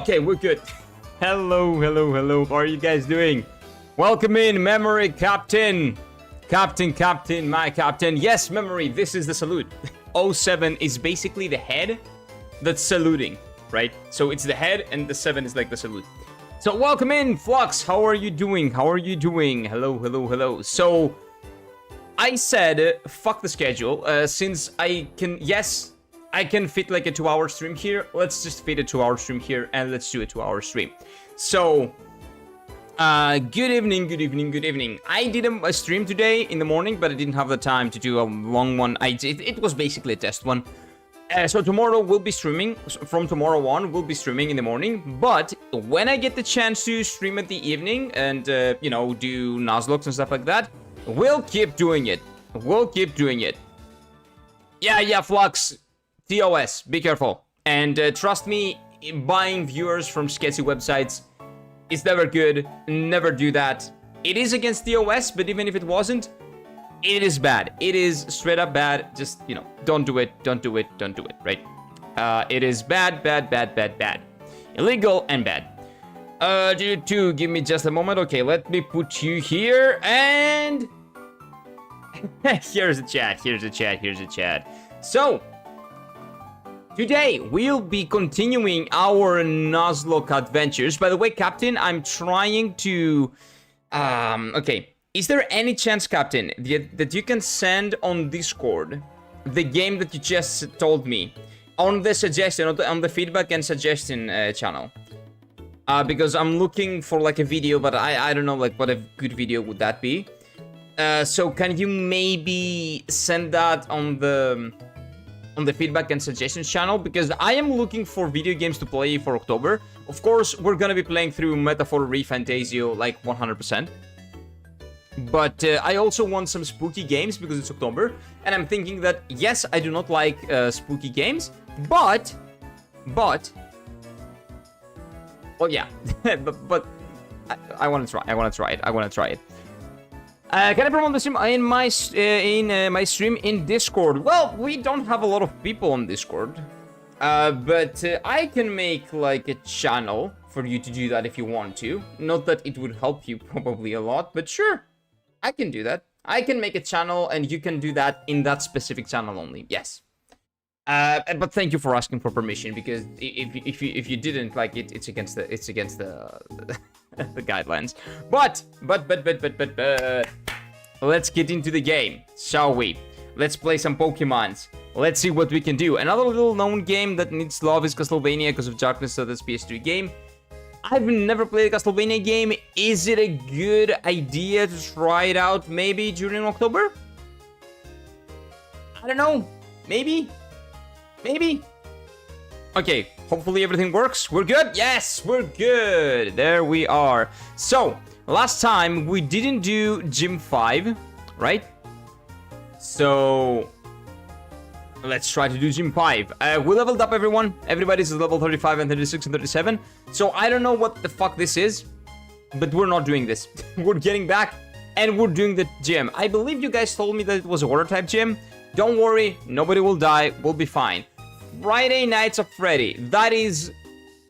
Okay, we're good. Hello. How are you guys doing? Welcome in, Memory Captain. Captain, my captain. Yes, Memory, this is the salute. 07 is basically the head that's saluting, right? So it's the head and the 7 is like the salute. So welcome in, Flux. How are you doing? Hello. So I said, fuck the schedule, since I can fit like a 2-hour stream here. Let's just fit a 2-hour stream here and let's do a 2-hour stream. So, good evening. I did a stream today in the morning, but I didn't have the time to do a long one. It was basically a test one. So tomorrow we'll be streaming. From tomorrow on, we'll be streaming in the morning. But when I get the chance to stream at the evening and, do Nuzlocke and stuff like that, we'll keep doing it. Yeah, Flux. TOS, be careful. And trust me, buying viewers from sketchy websites is never good. Never do that. It is against TOS, but even if it wasn't, it is bad. It is straight up bad. Just, don't do it, right? It is bad. Illegal and bad. Give me just a moment. Okay, let me put you here and... Here's the chat. So... today, we'll be continuing our Nuzlocke adventures. By the way, Captain, I'm trying to... okay. Is there any chance, Captain, that you can send on Discord the game that you just told me? On the suggestion, on the feedback and suggestion channel. Because I'm looking for, like, a video, but I don't know, like, what a good video would that be. So can you maybe send that on the feedback and suggestions channel, because I am looking for video games to play for October. Of course, we're gonna be playing through Metaphor ReFantasio like 100%. But I also want some spooky games because it's October, and I'm thinking that yes, I do not like spooky games, but well, yeah, but I want to try. I want to try it. Can I promote the stream in my stream in Discord? Well, we don't have a lot of people on Discord, but I can make like a channel for you to do that if you want to. Not that it would help you probably a lot, but sure, I can do that. I can make a channel and you can do that in that specific channel only. Yes. But thank you for asking for permission, because if you didn't, like, it's against the the guidelines. But let's get into the game, shall we? Let's play some Pokemons. Let's see what we can do. Another little known game that needs love is Castlevania because of Darkness, so that's PS3 game. I've never played a Castlevania game. Is it a good idea to try it out maybe during October? I don't know. Maybe. Okay, hopefully everything works. We're good? Yes, we're good. There we are. So, last time we didn't do Gym 5, right? So, let's try to do Gym 5. We leveled up everyone. Everybody's level 35 and 36 and 37. So, I don't know what the fuck this is, but we're not doing this. We're getting back and we're doing the gym. I believe you guys told me that it was a water type gym. Don't worry, nobody will die. We'll be fine. Friday Nights at Freddy. That is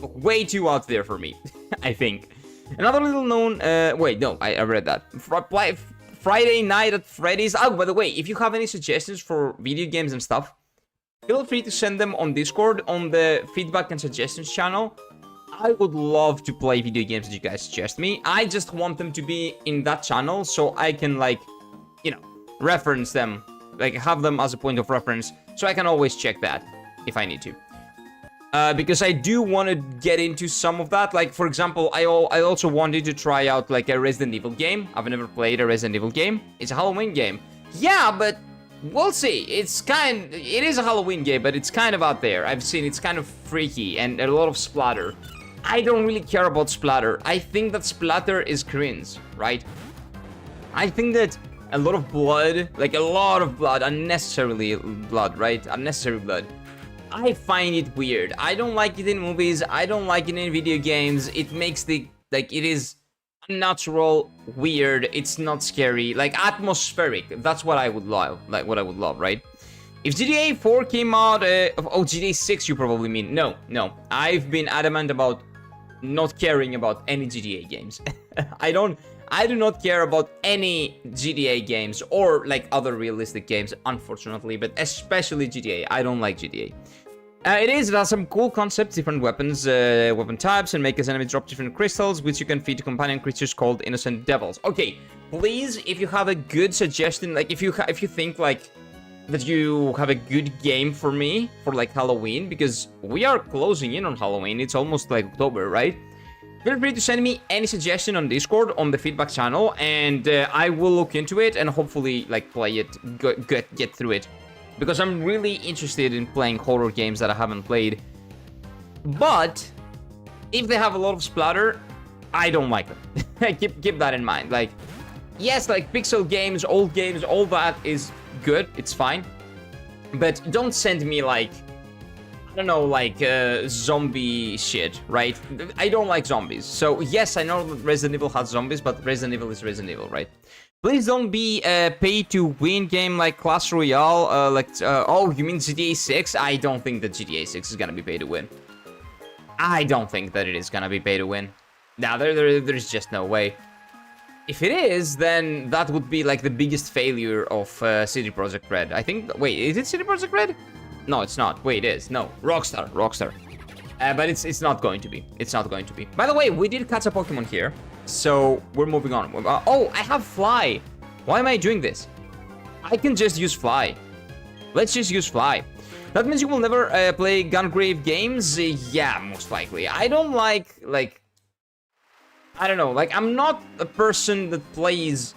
way too out there for me, I think. Another little known... wait, no, I read that. Friday Night at Freddy's. Oh, by the way, if you have any suggestions for video games and stuff, feel free to send them on Discord, on the feedback and suggestions channel. I would love to play video games that you guys suggest me. I just want them to be in that channel so I can, like, reference them. Like, have them as a point of reference, so I can always check that if I need to. Because I do want to get into some of that. Like, for example, I also wanted to try out, like, a Resident Evil game. I've never played a Resident Evil game. It's a Halloween game. Yeah, but we'll see. It is a Halloween game, but it's kind of out there. I've seen it's kind of freaky and a lot of splatter. I don't really care about splatter. I think that splatter is cringe, right? I think that a lot of blood, like a lot of blood, unnecessary blood, right? Unnecessary blood. I find it weird. I don't like it in movies. I don't like it in video games. It makes it is unnatural, weird. It's not scary. Like, atmospheric. That's what I would love. Like, what I would love, right? If GTA 4 came out... oh, GTA 6 you probably mean. No. I've been adamant about not caring about any GTA games. I do not care about any GTA games or like other realistic games, unfortunately, but especially GTA. I don't like GTA. It has some cool concepts, different weapons, weapon types, and make his enemy drop different crystals, which you can feed to companion creatures called innocent devils. Okay, please, if you have a good suggestion, like if you think like that you have a good game for me for like Halloween, because we are closing in on Halloween. It's almost like October, right? Feel free to send me any suggestion on Discord on the feedback channel, and I will look into it and hopefully like play it, get through it. Because I'm really interested in playing horror games that I haven't played. But if they have a lot of splatter, I don't like them. keep that in mind. Like, yes, like pixel games, all that is good. It's fine. But don't send me like, I don't know, like zombie shit, right? I don't like zombies. So yes, I know that Resident Evil has zombies, but Resident Evil is Resident Evil, right? Please don't be a pay-to-win game like Clash Royale, oh, you mean GTA 6? I don't think that GTA 6 is gonna be pay-to-win. I don't think that it is gonna be pay-to-win. Nah, there's just no way. If it is, then that would be like the biggest failure of CD Projekt Red. I think, wait, is it CD Projekt Red? No, it's not. Wait, it is. No, Rockstar. But it's not going to be. It's not going to be. By the way, we did catch a Pokemon here. So we're moving on. Oh, I have Fly. Why am I doing this? I can just use Fly. Let's just use Fly. That means you will never play Gungrave games? Yeah, most likely. I don't like, I don't know. Like, I'm not a person that plays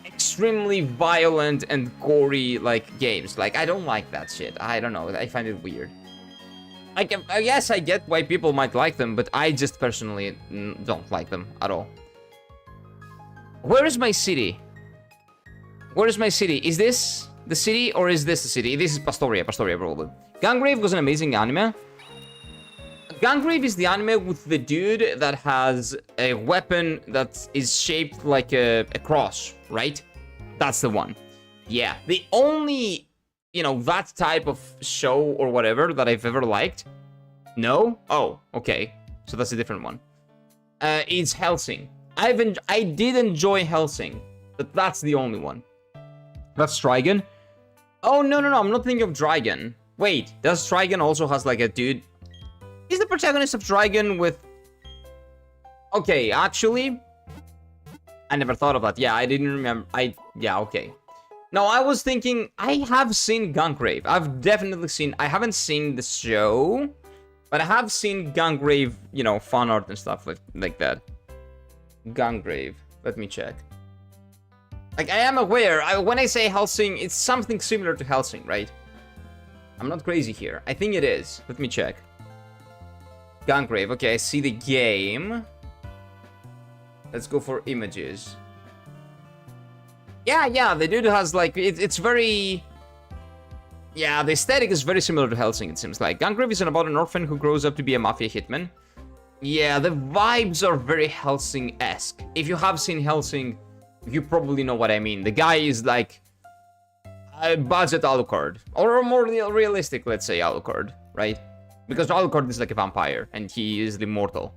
extremely violent and gory, like, games. Like, I don't like that shit. I don't know. I find it weird. Like, yes, I get why people might like them, but I just personally don't like them at all. Where is my city? Where is my city? Is this the city or is this the city? This is Pastoria probably. Gungrave was an amazing anime. Gungrave is the anime with the dude that has a weapon that is shaped like a cross, right? That's the one. Yeah, the only, you know, that type of show or whatever that I've ever liked. No? Oh, okay. So that's a different one. It's Hellsing. I did enjoy Hellsing, but that's the only one. That's Trigun. Oh, no, I'm not thinking of Trigun. Wait, does Trigun also has like a dude? Is the protagonist of Trigun with... Okay, actually, I never thought of that. Yeah, I didn't remember. Yeah, okay. No, I was thinking, I have seen Gungrave. I've definitely seen... I haven't seen the show, but I have seen Gungrave, you know, fan art and stuff like that. Gungrave. Let me check. Like, I am aware. When I say Hellsing, it's something similar to Hellsing, right? I'm not crazy here. I think it is. Let me check. Gungrave. Okay, I see the game. Let's go for images. Yeah, the dude has, like, it's very... Yeah, the aesthetic is very similar to Hellsing, it seems like. Gungrave is about an orphan who grows up to be a mafia hitman. Yeah, the vibes are very Hellsing-esque. If you have seen Hellsing, you probably know what I mean. The guy is like a budget Alucard, or a more realistic, let's say, Alucard, right? Because Alucard is like a vampire, and he is immortal.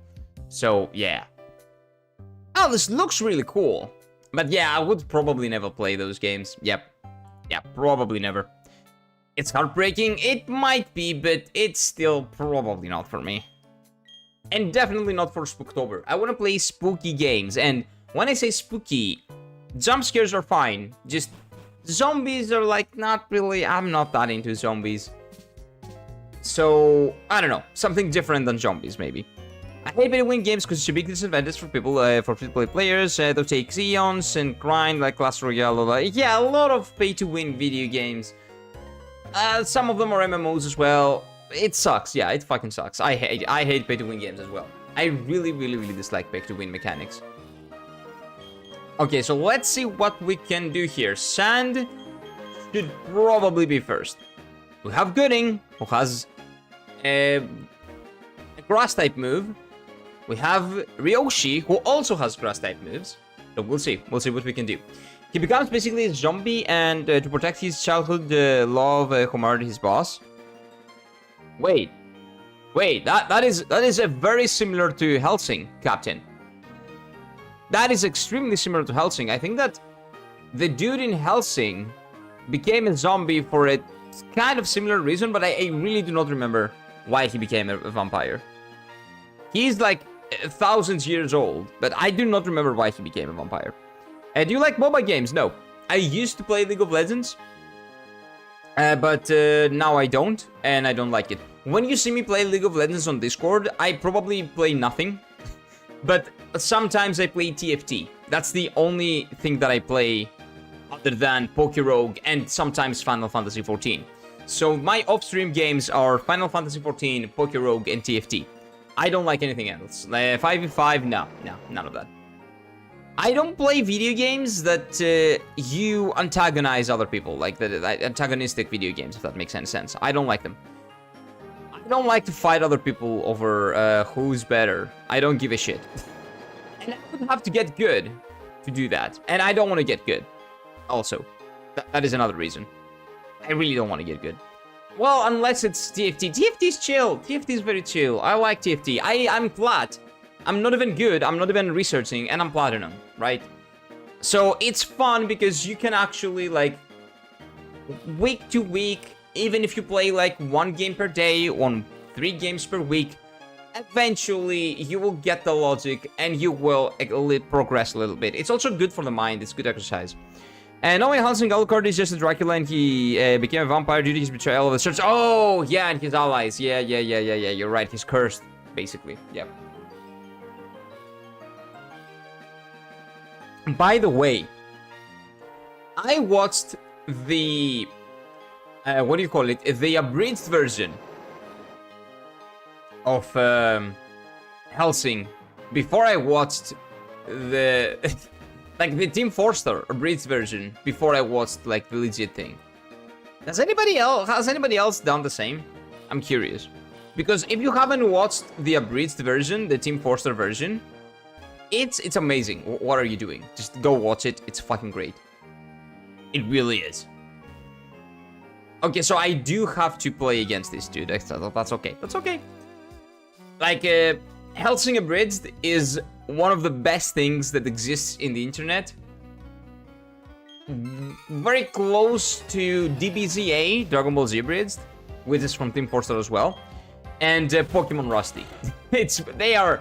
So, yeah. Oh, this looks really cool. But yeah, I would probably never play those games. Yep. Yeah, probably never. It's heartbreaking. It might be, but it's still probably not for me. And definitely not for Spooktober. I want to play spooky games. And when I say spooky, jump scares are fine. Just zombies are like not really... I'm not that into zombies. So, I don't know. Something different than zombies, maybe. I hate pay-to-win games because it's a big disadvantage for people, for free-to-play players. They'll take Xeons and grind like Clash Royale. Yeah, a lot of pay-to-win video games. Some of them are MMOs as well. It sucks. Yeah, it fucking sucks. I hate pay-to-win games as well. I really dislike pay-to-win mechanics. Okay, so let's see what we can do here. Sand should probably be first. We have Gooding, who has a grass-type move. We have Ryoshi, who also has grass-type moves. So we'll see. We'll see what we can do. He becomes basically a zombie, and to protect his childhood love, who murdered his boss. Wait. Wait, that is a very similar to Helsing, Captain. That is extremely similar to Helsing. I think that the dude in Helsing became a zombie for a kind of similar reason, but I really do not remember why he became a vampire. He's like thousands years old, but I do not remember why he became a vampire. Do you like mobile games? No. I used to play League of Legends, but now I don't, and I don't like it. When you see me play League of Legends on Discord, I probably play nothing, but sometimes I play TFT. That's the only thing that I play other than Pokerogue and sometimes Final Fantasy XIV. So my off-stream games are Final Fantasy XIV, Pokerogue, and TFT. I don't like anything else. 5v5, no, none of that. I don't play video games that you antagonize other people, like the antagonistic video games, if that makes any sense. I don't like them. I don't like to fight other people over who's better. I don't give a shit. And I would have to get good to do that. And I don't want to get good. Also, that is another reason. I really don't want to get good. Well, unless it's TFT. TFT is chill. TFT is very chill. I like TFT. I'm plat. I'm not even good. I'm not even researching, and I'm platinum, right? So it's fun because you can actually, like, week to week, even if you play like 1 game per day, 3 games per week, eventually you will get the logic and you will progress a little bit. It's also good for the mind. It's good exercise. And knowing Helsing Alucard is just a Dracula and he became a vampire due to his betrayal of the church. Oh, yeah, and his allies. Yeah, you're right. He's cursed, basically. Yeah. By the way, I watched the... what do you call it? The abridged version of Helsing before I watched the... like the Team Forster abridged version before I watched like the legit thing. Has anybody else done the same? I'm curious. Because if you haven't watched the abridged version, the Team Forster version, it's amazing. What are you doing? Just go watch it. It's fucking great. It really is. Okay, so I do have to play against this dude. That's okay. That's okay. Like, Helsing Abridged is one of the best things that exists in the internet. Very close to DBZA, Dragon Ball Z Abridged, which is from Team Forster as well, and Pokemon Rusty. They are,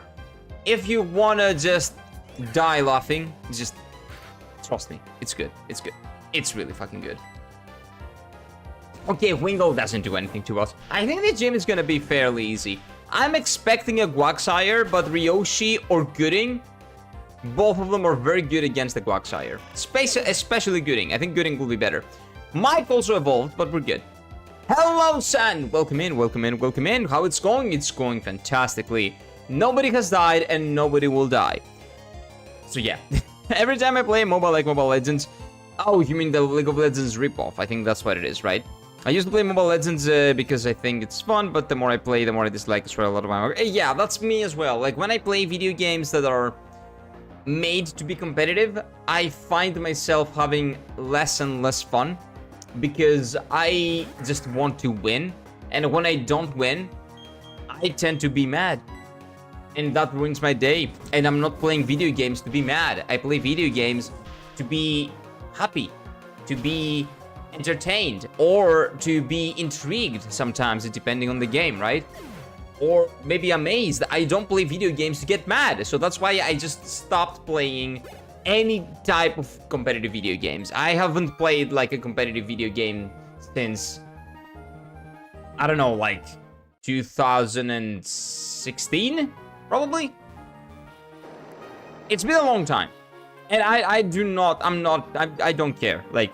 if you wanna just die laughing, just trust me, it's good. It's good. It's really fucking good. Okay, Wingo doesn't do anything to us. I think the gym is gonna be fairly easy. I'm expecting a Quagsire, but Ryoshi or Gooding, both of them are very good against the Quagsire. Especially Gooding. I think Gooding will be better. Might also evolve, but we're good. Hello, son! Welcome in, welcome in, welcome in. How it's going? It's going fantastically. Nobody has died, and nobody will die. So yeah, every time I play mobile like Mobile Legends... Oh, you mean the League of Legends ripoff? I think that's what it is, right? I used to play Mobile Legends because I think it's fun, but the more I play, the more I dislike it for a lot of my... Yeah, that's me as well. Like, when I play video games that are made to be competitive, I find myself having less and less fun because I just want to win. And when I don't win, I tend to be mad. And that ruins my day. And I'm not playing video games to be mad. I play video games to be happy, to be entertained, or to be intrigued sometimes, depending on the game, right? Or maybe amazed. I don't play video games to get mad, so that's why I just stopped playing any type of competitive video games. I haven't played like a competitive video game since, I don't know, like 2016, probably? It's been a long time. And I don't care, like,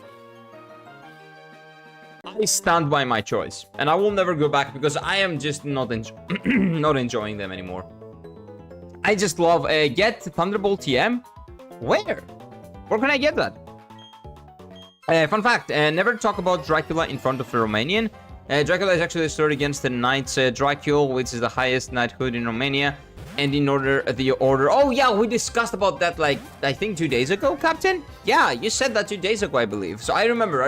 I stand by my choice, and I will never go back because I am just not enjoying them anymore. I just love get Thunderbolt TM. Where can I get that? Fun fact: never talk about Dracula in front of a Romanian. Dracula is actually a story against the Knight's Dracul, which is the highest knighthood in Romania, and in order the order. Oh yeah, we discussed about that like I think 2 days ago, Captain. Yeah, you said that 2 days ago, I believe. So I remember.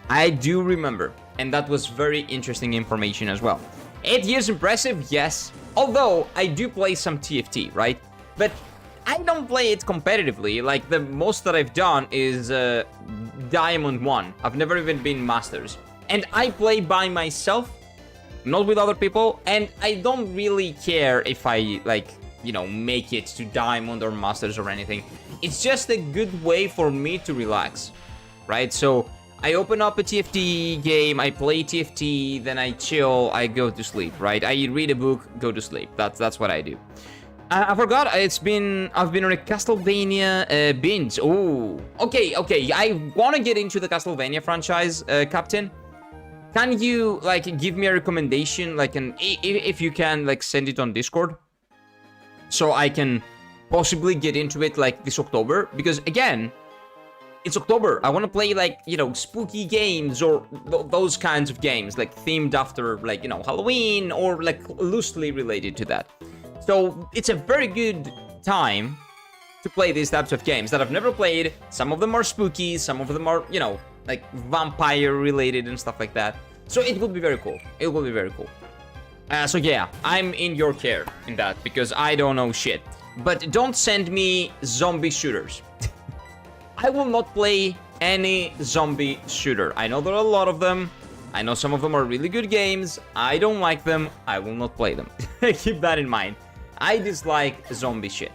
I do remember, and that was very interesting information as well. 8 years impressive, yes. Although, I do play some TFT, right? But I don't play it competitively. Like, the most that I've done is Diamond 1. I've never even been Masters. And I play by myself, not with other people. And I don't really care if I, like, you know, make it to Diamond or Masters or anything. It's just a good way for me to relax, right? So I open up a TFT game, I play TFT, then I chill, I go to sleep, right? I read a book, go to sleep. That's what I do. I forgot. I've been on a Castlevania binge. Oh, okay. I want to get into the Castlevania franchise, Captain. Can you like give me a recommendation, like if you can, like send it on Discord, so I can possibly get into it like this October? Because again, it's October. I want to play like, you know, spooky games or those kinds of games, like themed after like, you know, Halloween or like loosely related to that. So it's a very good time to play these types of games that I've never played. Some of them are spooky, some of them are, you know, like vampire related and stuff like that. So it will be very cool. It will be very cool. So yeah, I'm in your care in that because I don't know shit. But don't send me zombie shooters. I will not play any zombie shooter. I know there are a lot of them. I know some of them are really good games. I don't like them. I will not play them. Keep that in mind. I dislike zombie shit.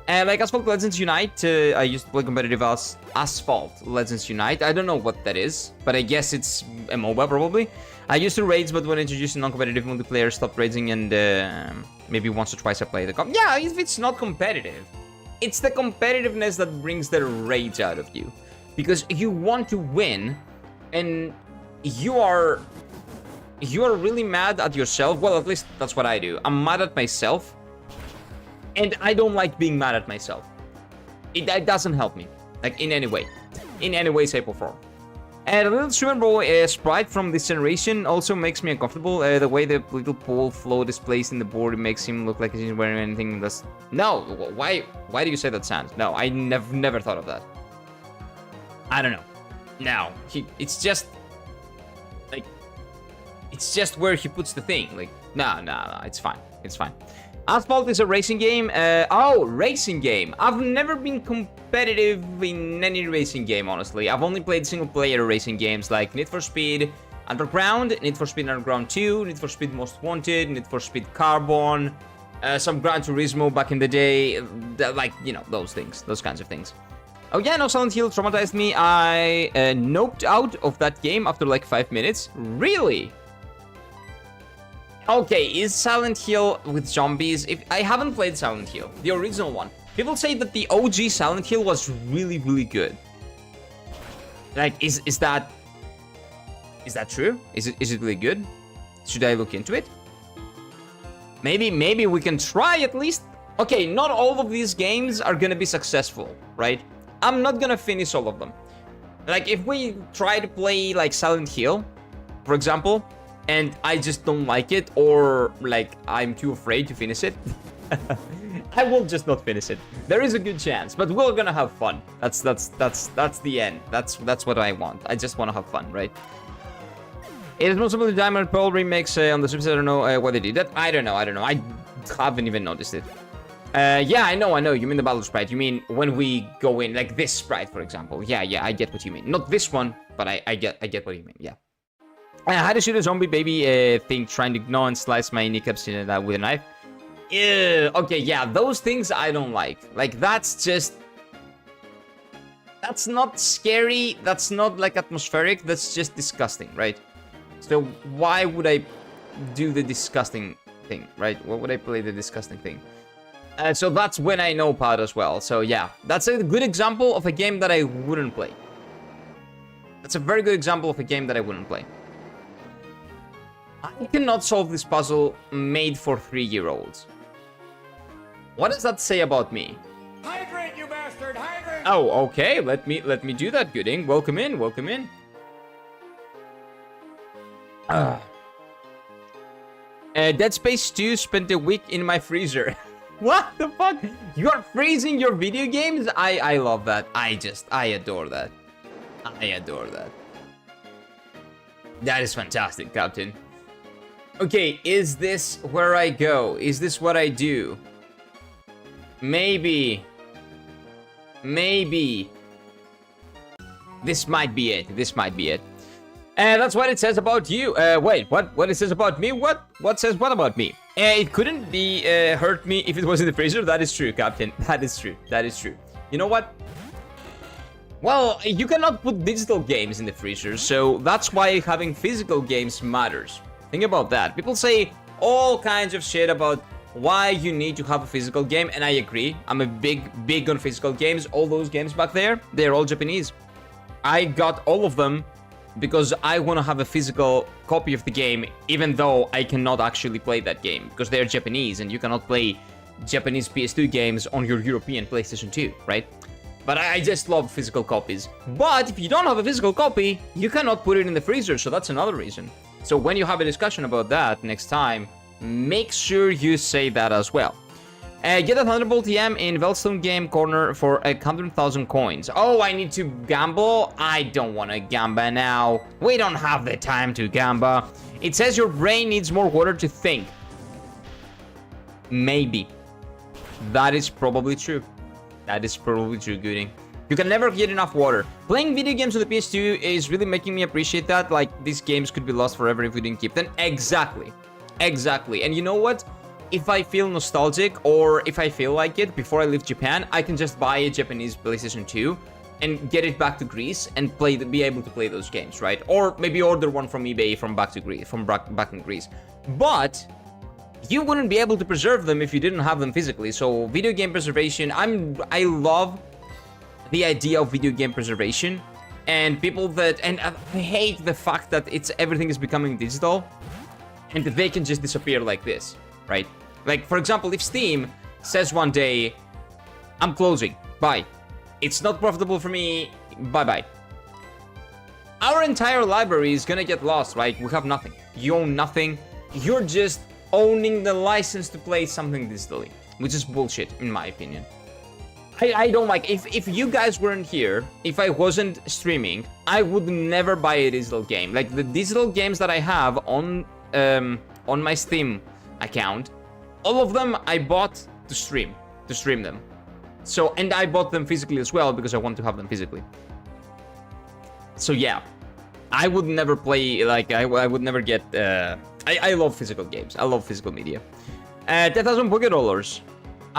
Like Asphalt Legends Unite, I used to play competitive as Asphalt Legends Unite. I don't know what that is, but I guess it's a MOBA probably. I used to raids, but when introduced to non-competitive multiplayer, stopped raiding, and maybe once or twice I played the comp. Yeah, if it's not competitive. It's the competitiveness that brings the rage out of you. Because you want to win, and you are really mad at yourself. Well, at least that's what I do. I'm mad at myself, and I don't like being mad at myself. It doesn't help me, like in any way, shape, or form. And a little swimmer boy sprite from this generation also makes me uncomfortable. The way the little pole float is placed in the board, it makes him look like he's wearing anything that's... No, why do you say that, Sans? No, I never thought of that. I don't know. No, it's just... like... it's just where he puts the thing. Like, no, it's fine. It's fine. Asphalt is a racing game. Oh, racing game. I've never been competitive in any racing game, honestly. I've only played single-player racing games like Need for Speed Underground, Need for Speed Underground 2, Need for Speed Most Wanted, Need for Speed Carbon, some Gran Turismo back in the day, like, you know, those things, those kinds of things. Oh yeah, no, Silent Hill traumatized me. I noped out of that game after like 5 minutes. Really? Okay, is Silent Hill with zombies? If I haven't played Silent Hill, the original one. People say that the OG Silent Hill was really, really good. Like, is that true? Is it really good? Should I look into it? Maybe we can try at least. Okay, not all of these games are gonna be successful, right? I'm not gonna finish all of them. Like, if we try to play like Silent Hill, for example, and I just don't like it, or like I'm too afraid to finish it, I will just not finish it. There is a good chance, but we're gonna have fun. That's the end. That's what I want. I just want to have fun, right? It is possible the Diamond Pearl remakes on the Switch. I don't know why they did that. I don't know. I haven't even noticed it. Yeah, I know. You mean the battle sprite. You mean when we go in, like this sprite, for example. Yeah, I get what you mean. Not this one, but I get what you mean. Yeah. I had to shoot a zombie baby thing trying to gnaw and slice my kneecaps with a knife. Ew. Okay, yeah, those things I don't like. Like, that's just... that's not scary. That's not, like, atmospheric. That's just disgusting, right? So why would I do the disgusting thing, right? Why would I play the disgusting thing? So that's when I know Pod as well. So yeah, that's a good example of a game that I wouldn't play. That's a very good example of a game that I wouldn't play. I cannot solve this puzzle made for 3-year-olds. What does that say about me? Hydrate, you bastard! Hydrate! Oh, okay. Let me do that, Gooding. Welcome in. Dead Space 2 spent a week in my freezer. What the fuck? You are freezing your video games? I love that. I adore that. I adore that. That is fantastic, Captain. Okay, is this where I go? Is this what I do? Maybe. Maybe. This might be it. This might be it. And that's what it says about you. Wait, what it says about me? What says what about me? It couldn't be hurt me if it was in the freezer. That is true, Captain. That is true. That is true. You know what? Well, you cannot put digital games in the freezer, so that's why having physical games matters. Think about that. People say all kinds of shit about why you need to have a physical game, and I agree. I'm a big on physical games. All those games back there, they're all Japanese. I got all of them because I want to have a physical copy of the game, even though I cannot actually play that game, because they're Japanese, and you cannot play Japanese PS2 games on your European PlayStation 2, right? But I just love physical copies. But if you don't have a physical copy, you cannot put it in the freezer, so that's another reason. So when you have a discussion about that next time, make sure you say that as well. Get a Thunderbolt EM in Veldstone Game Corner for 100,000 coins. Oh, I need to gamble? I don't want to gamble now. We don't have the time to gamble. It says your brain needs more water to think. Maybe. That is probably true. That is probably true, Gooding. You can never get enough water. Playing video games on the PS2 is really making me appreciate that. Like, these games could be lost forever if we didn't keep them. Exactly. Exactly. And you know what? If I feel nostalgic, or if I feel like it before I leave Japan, I can just buy a Japanese PlayStation 2 and get it back to Greece and be able to play those games, right? Or maybe order one from eBay from back in Greece. But you wouldn't be able to preserve them if you didn't have them physically. So video game preservation, I love the idea of video game preservation, and I hate the fact that everything is becoming digital and they can just disappear like this, right? Like, for example, if Steam says one day, I'm closing, bye. It's not profitable for me, bye-bye. Our entire library is gonna get lost, right? We have nothing. You own nothing. You're just owning the license to play something digitally, which is bullshit, in my opinion. I don't like, if you guys weren't here, if I wasn't streaming, I would never buy a digital game. Like, the digital games that I have on my Steam account, all of them I bought to stream them. So, and I bought them physically as well because I want to have them physically. So yeah, I would never play, like, I would never get, I love physical games. I love physical media. 10,000 Poké Dollars.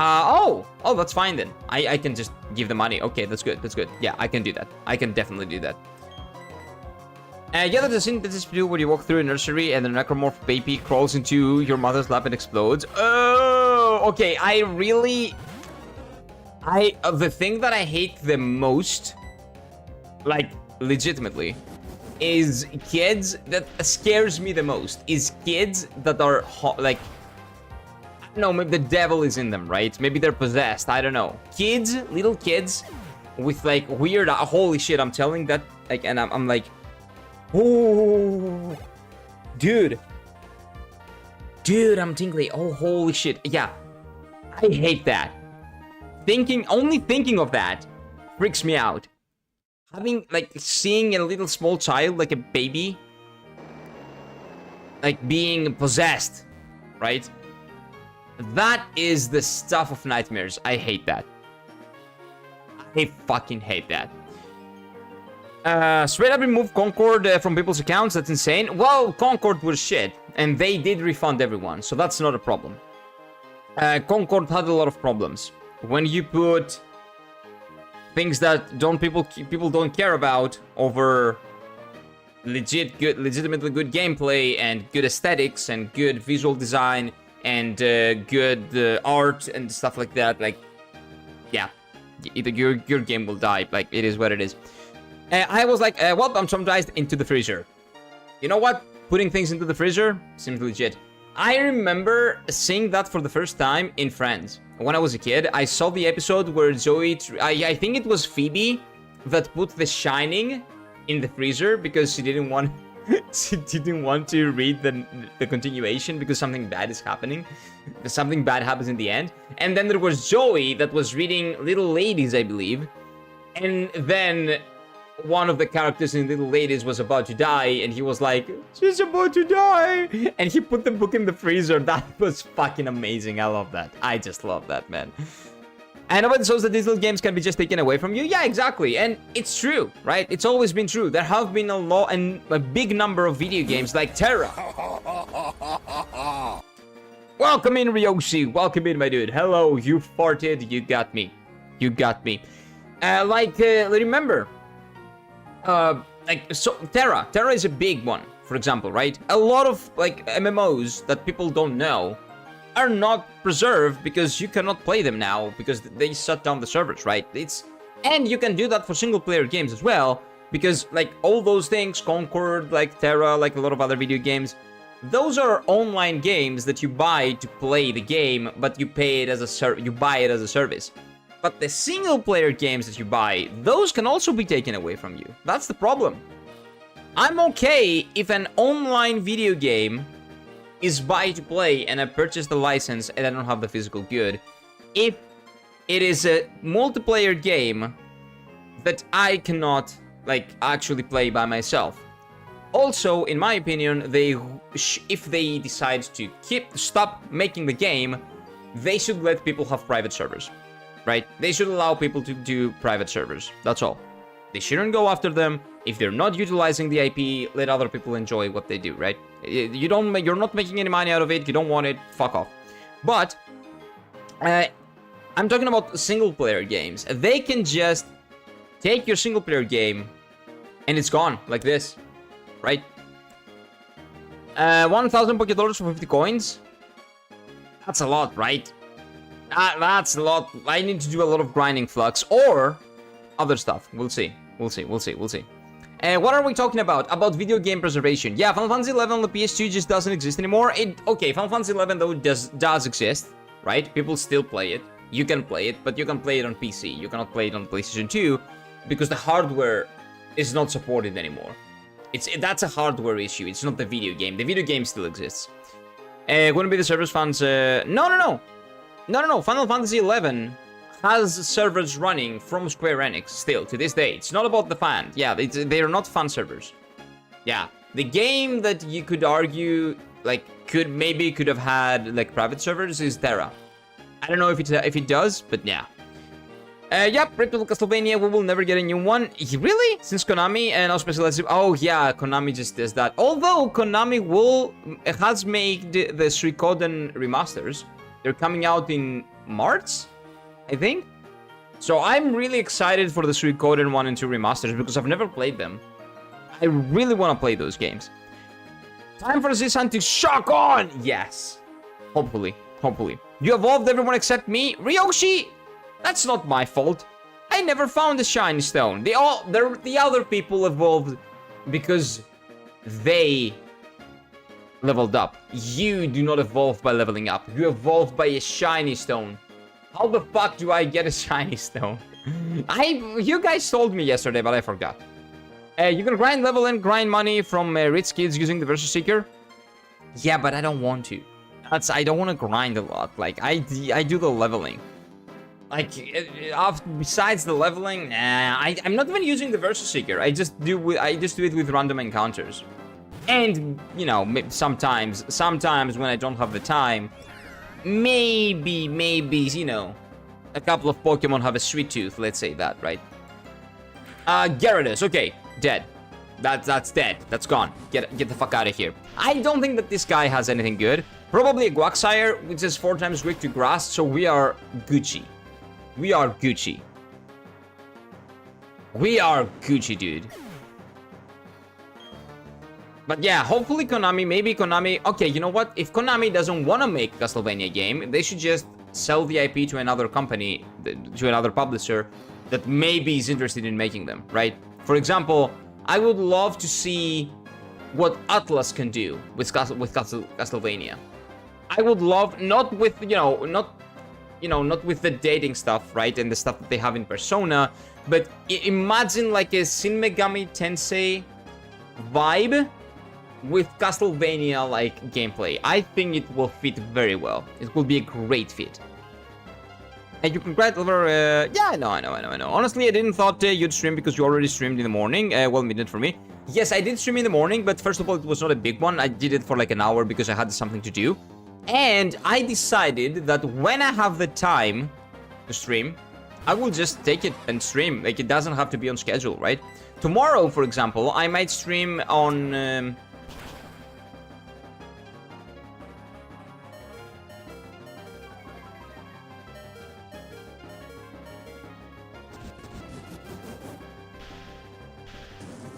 Oh, that's fine then. I can just give the money. Okay, that's good. Yeah, I can do that. I can definitely do that. Yeah, that's a scene that is where you walk through a nursery and the necromorph baby crawls into your mother's lap and explodes. Oh, okay. The thing that I hate the most, like, legitimately, is kids, that scares me the most, is kids that are, like, no, maybe the devil is in them, right? Maybe they're possessed, I don't know. Kids, little kids, with, like, weird, holy shit, I'm telling that, like, and I'm like, oh, dude, I'm tingly, oh, holy shit, yeah, I hate that. Only thinking of that freaks me out. Having, like, seeing a little small child, like a baby, like, being possessed, right? That is the stuff of nightmares. I hate that. I fucking hate that. Straight up remove Concord from people's accounts. That's insane. Well, Concord was shit, and they did refund everyone, so that's not a problem. Concord had a lot of problems. When you put things that people don't care about over legitimately good gameplay and good aesthetics and good visual design and good art and stuff like that, like, yeah, either your game will die. Like, it is what it is. I was like, well, I'm traumatized, into the freezer. You know what? Putting things into the freezer seems legit. I remember seeing that for the first time in Friends. When I was a kid, I saw the episode where Zoe, I think it was Phoebe, that put The Shining in the freezer because she didn't want to read the continuation because something bad is happening. Something bad happens in the end. And then there was Joey that was reading Little Ladies, I believe. And then one of the characters in Little Ladies was about to die, and he was like, she's about to die, and he put the book in the freezer. That was fucking amazing. I love that. I just love that, man. And nobody shows that these little games can be just taken away from you. Yeah, exactly. And it's true, right? It's always been true. There have been a big number of video games like Terra. Welcome in, Ryoshi. Welcome in, my dude. Hello, you farted. You got me. You got me. Remember, Terra is a big one, for example, right? A lot of, like, MMOs that people don't know are not preserved because you cannot play them now because they shut down the servers, right? And you can do that for single player games as well because, like, all those things, Concord, like Terra, like a lot of other video games, those are online games that you buy to play the game, but you pay it as you buy it as a service. But the single player games that you buy, those can also be taken away from you. That's the problem. I'm okay if an online video game is buy to play and I purchase the license and I don't have the physical good. If it is a multiplayer game that I cannot, like, actually play by myself. Also, in my opinion, if they decide to stop making the game, they should let people have private servers, right? They should allow people to do private servers. That's all. They shouldn't go after them. If they're not utilizing the IP, let other people enjoy what they do, right? You're not making any money out of it. You don't want it. Fuck off. But I'm talking about single player games. They can just take your single player game and it's gone like this, right? 1,000 $1 for 50 coins. That's a lot, right? That's a lot. I need to do a lot of grinding Flux or other stuff. We'll see. We'll see. What are we talking about? About video game preservation. Yeah, Final Fantasy 11 on the PS2 just doesn't exist anymore. Okay, Final Fantasy 11 though does exist, right? People still play it. You can play it, but you can play it on PC. You cannot play it on PlayStation 2 because the hardware is not supported anymore. That's a hardware issue. It's not the video game. The video game still exists. Wouldn't be the servers fans? No. Final Fantasy 11 has servers running from Square Enix still to this day. It's not about the fan. Yeah, they are not fan servers. Yeah, the game that you could argue like could have had like private servers is Terra. I don't know if it does, but yeah. Yep, Rip to Castlevania, we will never get a new one. Really? Since Konami and now Specialized... Oh yeah, Konami just does that. Although Konami has made the Suikoden remasters. They're coming out in March, I think. So I'm really excited for the Suikoden 1 and 2 remasters because I've never played them. I really want to play those games. Time for Zishan to shock on! Yes. Hopefully. You evolved everyone except me? Ryoshi! That's not my fault. I never found a shiny stone. The other people evolved because they leveled up. You do not evolve by leveling up. You evolve by a shiny stone. How the fuck do I get a shiny stone? You guys told me yesterday, but I forgot. You can grind level and grind money from rich kids using the Versus Seeker. Yeah, but I don't want to. I don't want to grind a lot. Like I do the leveling. Like besides the leveling, I'm not even using the Versus Seeker. I just do it with random encounters. And you know, sometimes when I don't have the time, maybe you know, a couple of Pokemon have a sweet tooth. Let's say that, right? Gyarados, okay, dead. That's dead. That's gone. Get the fuck out of here. I don't think that this guy has anything good. Probably a Quagsire, which is 4 times weak to grass. So we are Gucci. We are Gucci. We are Gucci, dude. But yeah, hopefully Konami, maybe Konami... Okay, you know what? If Konami doesn't want to make a Castlevania game, they should just sell the IP to another company, to another publisher that maybe is interested in making them, right? For example, I would love to see what Atlas can do with Castlevania. I would love, not with the dating stuff, right? And the stuff that they have in Persona, but imagine like a Shin Megami Tensei vibe with Castlevania-like gameplay. I think it will fit very well. It will be a great fit. And you can grab over. Yeah, I know. Honestly, I didn't thought you'd stream because you already streamed in the morning. Well, midnight for me. Yes, I did stream in the morning, but first of all, it was not a big one. I did it for like an hour because I had something to do. And I decided that when I have the time to stream, I will just take it and stream. Like, it doesn't have to be on schedule, right? Tomorrow, for example, I might stream on...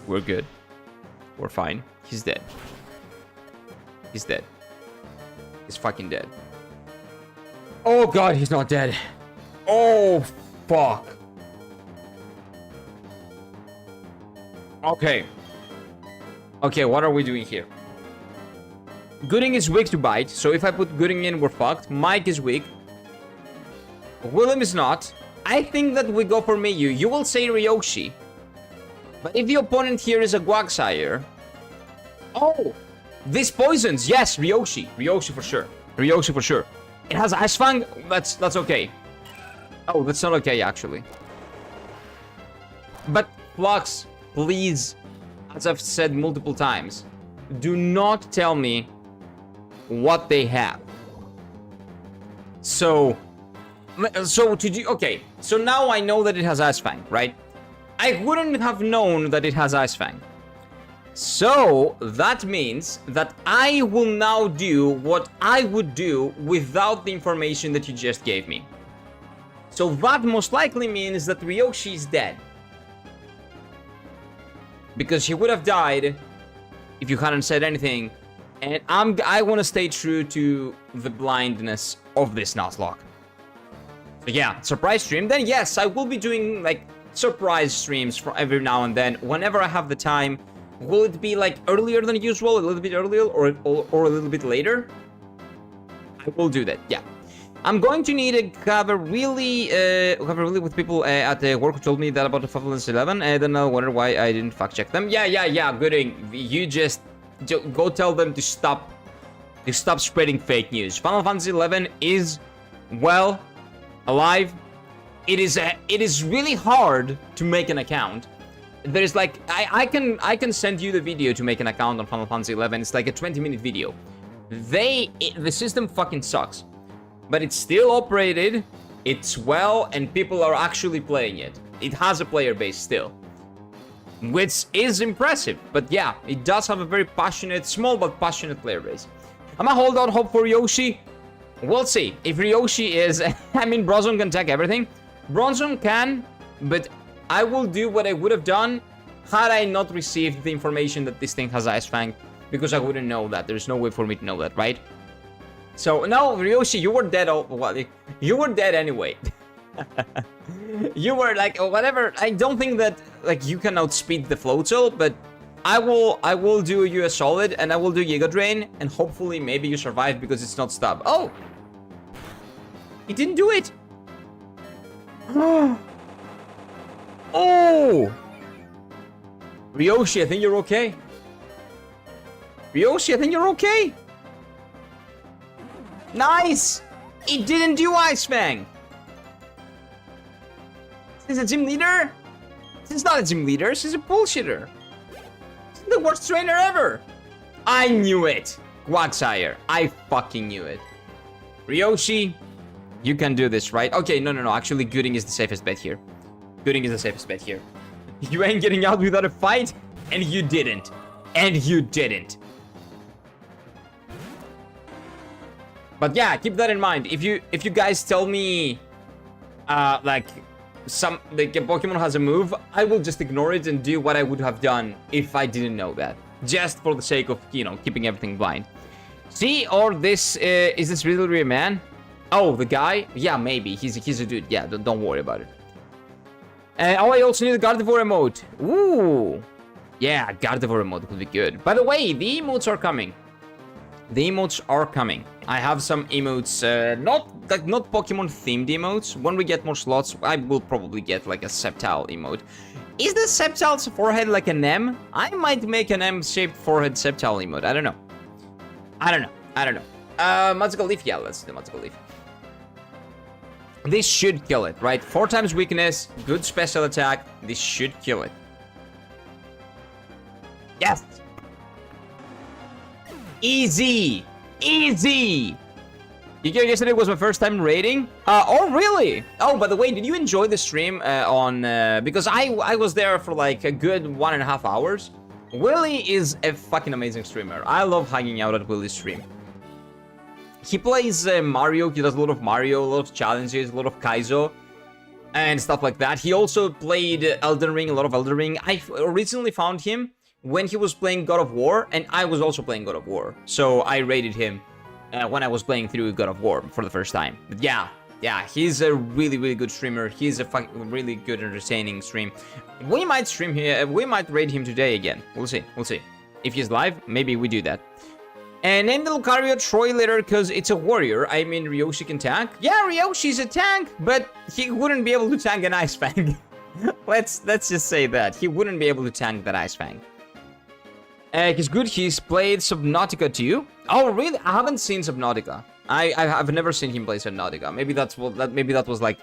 We're good. We're fine. He's dead. He's dead. He's fucking dead. Oh god, he's not dead. Oh, fuck. Okay. Okay, what are we doing here? Gooding is weak to bite, so if I put Gooding in, we're fucked. Mike is weak. Willem is not. I think that we go for Miyu. You will say Ryoshi. But if the opponent here is a Guaxire... Oh! This poisons! Yes, Ryoshi. Ryoshi for sure. Ryoshi for sure. It has Ice Fang? That's okay. Oh, that's not okay, actually. But, Flux, please, as I've said multiple times, do not tell me what they have. So to do... Okay, so now I know that it has Ice Fang, right? I wouldn't have known that it has Ice Fang. So, that means that I will now do what I would do without the information that you just gave me. So that most likely means that Ryoshi is dead. Because he would have died if you hadn't said anything. And I want to stay true to the blindness of this Nuzlocke. So yeah, surprise stream. Then yes, I will be doing like surprise streams for every now and then whenever I have the time. Will it be like earlier than usual, a little bit earlier, or a little bit later? I will do that. Yeah, I'm going to need to have a really with people at work who told me that about the Final Fantasy 11. And then I'll wonder why I didn't fact check them. Yeah. Gooding, you just go tell them to stop spreading fake news. Final Fantasy 11 is well alive. It is really hard to make an account. There's like I can send you the video to make an account on Final Fantasy 11. It's like a 20-minute video. The system fucking sucks, but it's still operated. It's well, and people are actually playing it. It has a player base still, which is impressive. But yeah, it does have a very passionate, small but passionate player base. I'm gonna hold out hope for Ryoshi. We'll see if Ryoshi is. I mean, Bronzong can take everything. Bronzong can, but I will do what I would have done had I not received the information that this thing has Ice Fang, because I wouldn't know that. There's no way for me to know that, right? So, no, Ryoshi, you were dead. You were dead anyway. You were like, whatever. I don't think that like you can outspeed the Floatzel, but I will do you a solid, and I will do Giga Drain, and hopefully maybe you survive because it's not stub. Oh! He didn't do it! Oh! Ryoshi, I think you're okay. Ryoshi, I think you're okay. Nice! It didn't do Ice Fang. She's a gym leader? She's not a gym leader, she's a bullshitter. She's the worst trainer ever. I knew it. Quagsire, I fucking knew it. Ryoshi, you can do this, right? Okay, no. Actually, Gooding is the safest bet here. Gooding is the safest bet here. You ain't getting out without a fight, and you didn't. And you didn't. But yeah, keep that in mind. If you guys tell me, like a Pokemon has a move, I will just ignore it and do what I would have done if I didn't know that. Just for the sake of, you know, keeping everything blind. See, or this, is this really a man? Oh, the guy? Yeah, maybe. He's a dude. Yeah, don't worry about it. Oh, I also need a Gardevoir emote. Ooh. Yeah, Gardevoir emote would be good. By the way, the emotes are coming. The emotes are coming. I have some emotes, not Pokemon themed emotes. When we get more slots, I will probably get like a Sceptile emote. Is the Sceptile's forehead like an M? I might make an M-shaped forehead Sceptile emote. I don't know. Magical Leaf. Yeah, let's do Magical Leaf. This should kill it, right? 4 times weakness, good special attack. This should kill it. Yes! Easy! Easy! Yesterday was my first time raiding. Oh, really? Oh, by the way, did you enjoy the stream because I was there for like a good 1.5 hours. Willie is a fucking amazing streamer. I love hanging out at Willie's stream. He plays Mario. He does a lot of Mario, a lot of challenges, a lot of Kaizo, and stuff like that. He also played Elden Ring, a lot of Elden Ring. I originally found him when he was playing God of War, and I was also playing God of War. So I raided him when I was playing through God of War for the first time. But yeah, he's a really, really good streamer. He's a really good, entertaining stream. We might stream here. We might raid him today again. We'll see. We'll see. If he's live, maybe we do that. And name the Lucario Troy later because it's a warrior. I mean, Ryoshi can tank. Yeah, Ryoshi's a tank, but he wouldn't be able to tank an Ice Fang. let's just say that. He wouldn't be able to tank that Ice Fang. He's good. He's played Subnautica too. Oh, really? I haven't seen Subnautica. I've never seen him play Subnautica. Maybe that's what maybe that was like,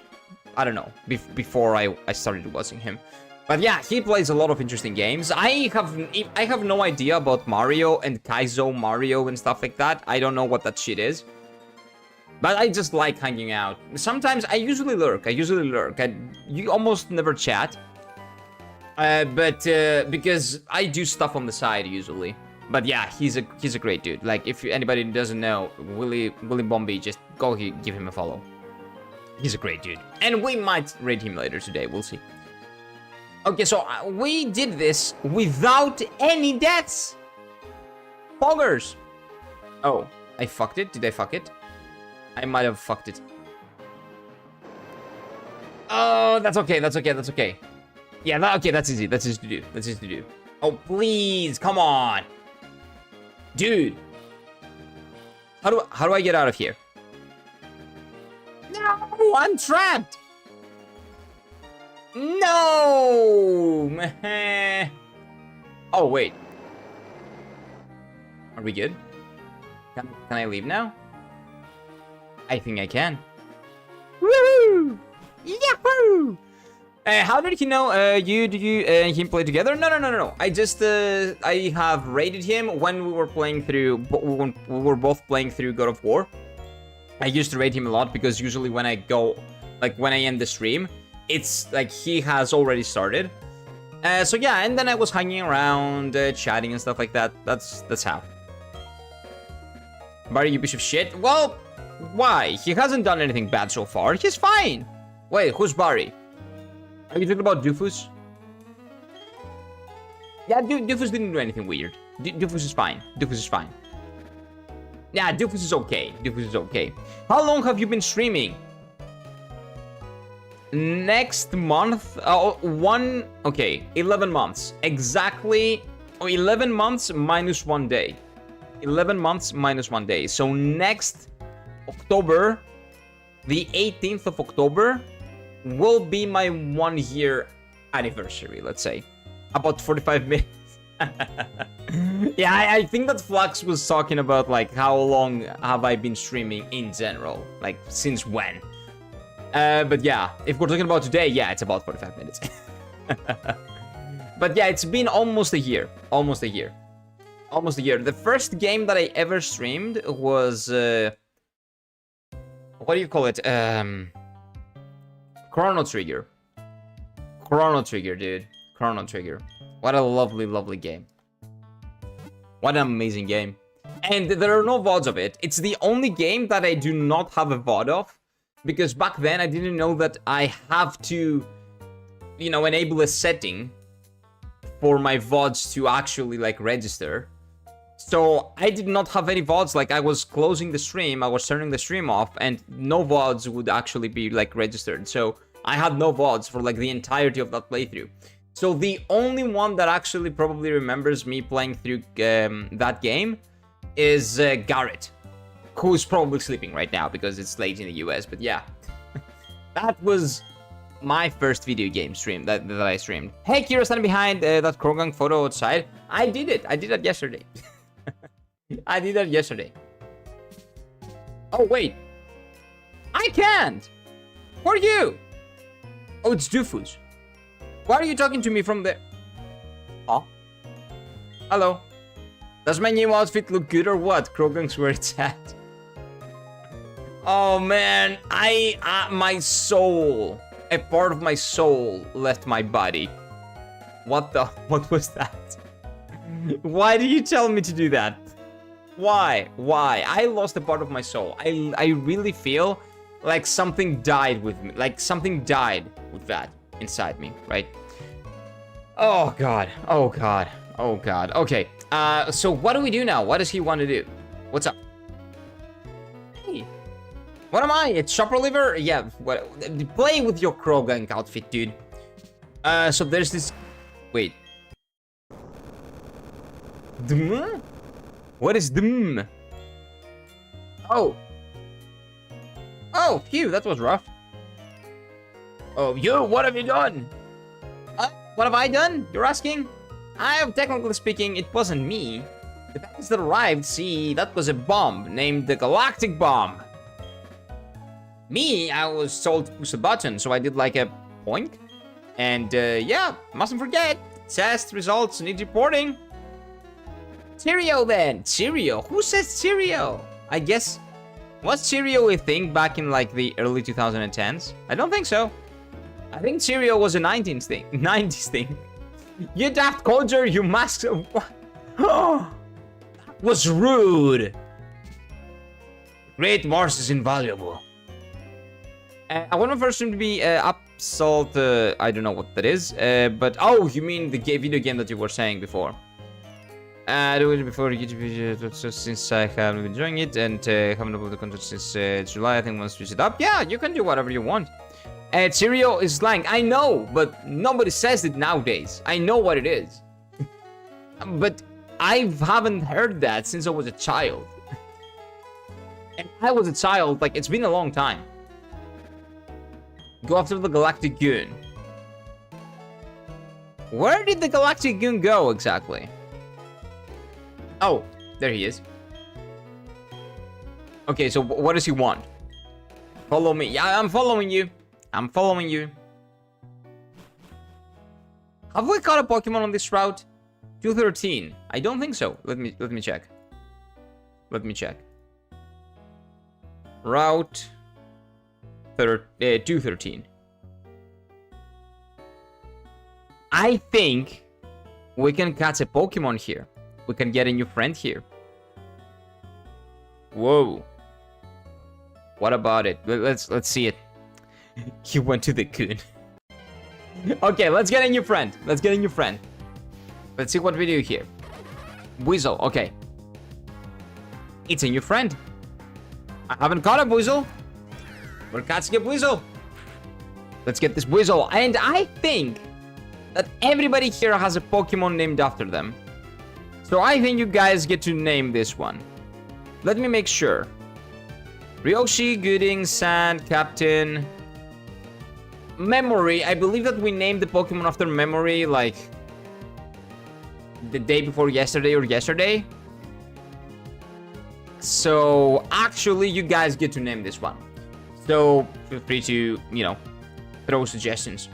I don't know, before I started watching him. But yeah, he plays a lot of interesting games. I have no idea about Mario and Kaizo Mario and stuff like that. I don't know what that shit is. But I just like hanging out. Sometimes I usually lurk. You almost never chat. Because I do stuff on the side usually. But yeah, he's a great dude. Like if anybody doesn't know, Willie Bombi, just go give him a follow. He's a great dude. And we might raid him later today. We'll see. Okay, so we did this without any deaths. Poggers. Oh, I fucked it. Did I fuck it? I might have fucked it. Oh, that's okay. That's okay. That's okay. Yeah, okay, that's easy. That's easy to do. That's easy to do. Oh, please, come on. Dude. How do I get out of here? No, I'm trapped. No. Oh, wait. Are we good? Can I leave now? I think I can. Woo! Yahoo! How did he know did you and him play together? No. I have raided him when we were playing through, when we were both playing through God of War. I used to raid him a lot because usually when I go, like when I end the stream, it's like he has already started. So yeah, and then I was hanging around, chatting and stuff like that. That's how. Barry, you piece of shit. Well, why? He hasn't done anything bad so far. He's fine. Wait, who's Barry? Are you talking about Doofus? Yeah, Doofus didn't do anything weird. Doofus is fine. Doofus is fine. Yeah, Doofus is okay. Doofus is okay. How long have you been streaming? Next month? Okay, 11 months. Exactly. 11 months minus 1 day. 11 months minus 1 day. So next October, the 18th of October, will be my 1 year anniversary, let's say. About 45 minutes. Yeah, I think that Flux was talking about like how long have I been streaming in general, like since when. But yeah, if we're talking about today, yeah, it's about 45 minutes. But yeah, it's been almost a year. Almost a year. Almost a year. The first game that I ever streamed was what do you call it? Chrono Trigger. Chrono Trigger, dude. Chrono Trigger. What a lovely, lovely game. What an amazing game. And there are no VODs of it. It's the only game that I do not have a VOD of. Because back then I didn't know that I have to, you know, enable a setting for my VODs to actually like register. So I did not have any VODs. Like I was closing the stream, I was turning the stream off, and no VODs would actually be like registered. So I had no VODs for like the entirety of that playthrough. So the only one that actually probably remembers me playing through that game is Garrett, who's probably sleeping right now because it's late in the US. But yeah, that was my first video game stream that I streamed. Hey, Kira, standing behind that Krogan photo outside. I did it. I did that yesterday. I did that yesterday. Oh, wait. I can't. Who are you? Oh, it's Doofus. Why are you talking to me from there? Oh. Hello. Does my new outfit look good or what? Krogung's where it's at. Oh man, my soul, a part of my soul left my body. What was that? Why did you tell me to do that? Why? I lost a part of my soul. I really feel like something died with me. Like something died with that inside me, right? Oh god. Okay. So what do we do now? What does he want to do? What's up? Hey. What am I? A chopper liver? Yeah, what? Play with your Krogan outfit, dude. So there's this... Wait. Dm? What is dm? Oh. Oh, phew, that was rough. Oh, you, what have you done? What have I done? You're asking? Technically speaking, it wasn't me. The package that arrived, see, that was a bomb named the Galactic Bomb. Me, I was told to push a button, so I did like a point. And yeah, mustn't forget, test results need reporting. Cheerio then, Cheerio. Who says Cheerio? I guess, was Cheerio a thing back in like the early 2010s? I don't think so. I think Cheerio was a 90s thing. You daft codger, you mask. Oh, that was rude. Great Mars is invaluable. I want my first stream to be Upsalt. I don't know what that is. But oh, you mean the video game that you were saying before? Do it before YouTube video since I have been enjoying it and haven't uploaded the content since July. I think once switch it up. Yeah, you can do whatever you want. Cereal is slang. I know, but nobody says it nowadays. I know what it is. But I haven't heard that since I was a child. And I was a child, like, it's been a long time. Go after the Galactic Goon. Where did the Galactic Goon go, exactly? Oh, there he is. Okay, so what does he want? Follow me. Yeah, I'm following you. I'm following you. Have we caught a Pokemon on this route? 213. I don't think so. Let me check. Let me check. Route 213. I think we can catch a Pokemon here. We can get a new friend here. Whoa. What about it? Let's see it. He went to the Coon. Okay, let's get a new friend. Let's get a new friend. Let's see what we do here. Weasel, okay. It's a new friend. I haven't caught a Weasel. We're catching a Weasel. Let's get this Weasel. And I think that everybody here has a Pokemon named after them. So I think you guys get to name this one. Let me make sure. Ryoshi, Gooding, Sand, Captain... Memory. I believe that we named the Pokemon after Memory, like... the day before yesterday or yesterday. So, actually, you guys get to name this one. So, feel free to, you know, throw suggestions.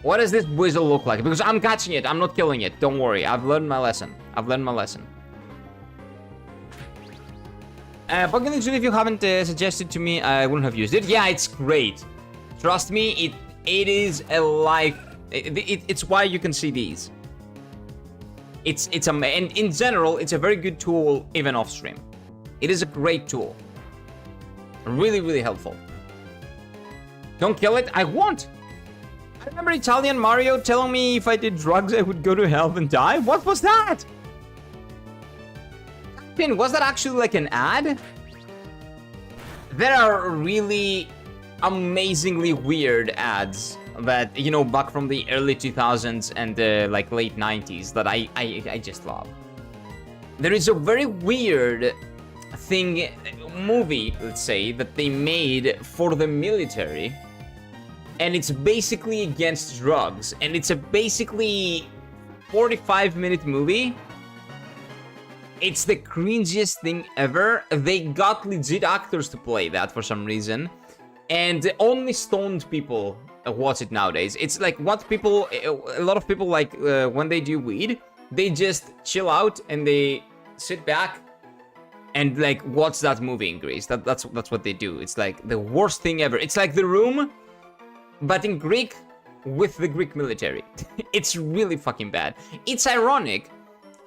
What does this Weasel look like? Because I'm catching it. I'm not killing it. Don't worry. I've learned my lesson. Pokemon Dictionary, if you haven't suggested to me, I wouldn't have used it. Yeah, it's great. Trust me, it is a life. It's why you can see these. And in general, it's a very good tool even off stream. It is a great tool. Really, really helpful. Don't kill it. I won't. I remember Italian Mario telling me if I did drugs, I would go to hell and die. What was that? Pin, was that actually like an ad? There are really amazingly weird ads that, you know, back from the early 2000s and like late 90s that I just love. There is a very weird movie, let's say, that they made for the military, and it's basically against drugs, and it's a basically 45-minute movie. It's the cringiest thing ever. They got legit actors to play that for some reason. And only stoned people watch it nowadays. It's like what people, a lot of people like when they do weed, they just chill out and they sit back and like watch that movie in Greece. That's what they do. It's like the worst thing ever. It's like The Room, but in Greek with the Greek military. It's really fucking bad. It's ironic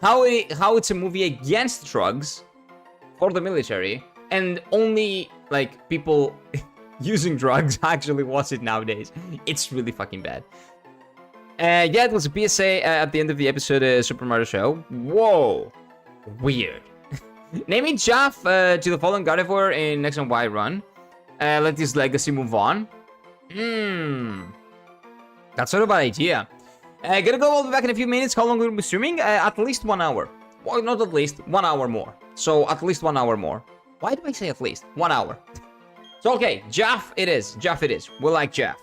how it's a movie against drugs for the military, and only like people using drugs actually watch it nowadays. It's really fucking bad. Yeah, it was a PSA at the end of the episode, Super Mario Show. Whoa, weird. Naming Chaff to the fallen Gardevoir in X and Y run. Let his legacy move on. That's not a bad idea. Gonna go all the way back in a few minutes. How long will we be streaming? At least 1 hour. Well, not at least, 1 hour more. So at least 1 hour more. Why do I say at least? 1 hour. So okay, Jaff it is. Jaff it is. We like Jaff.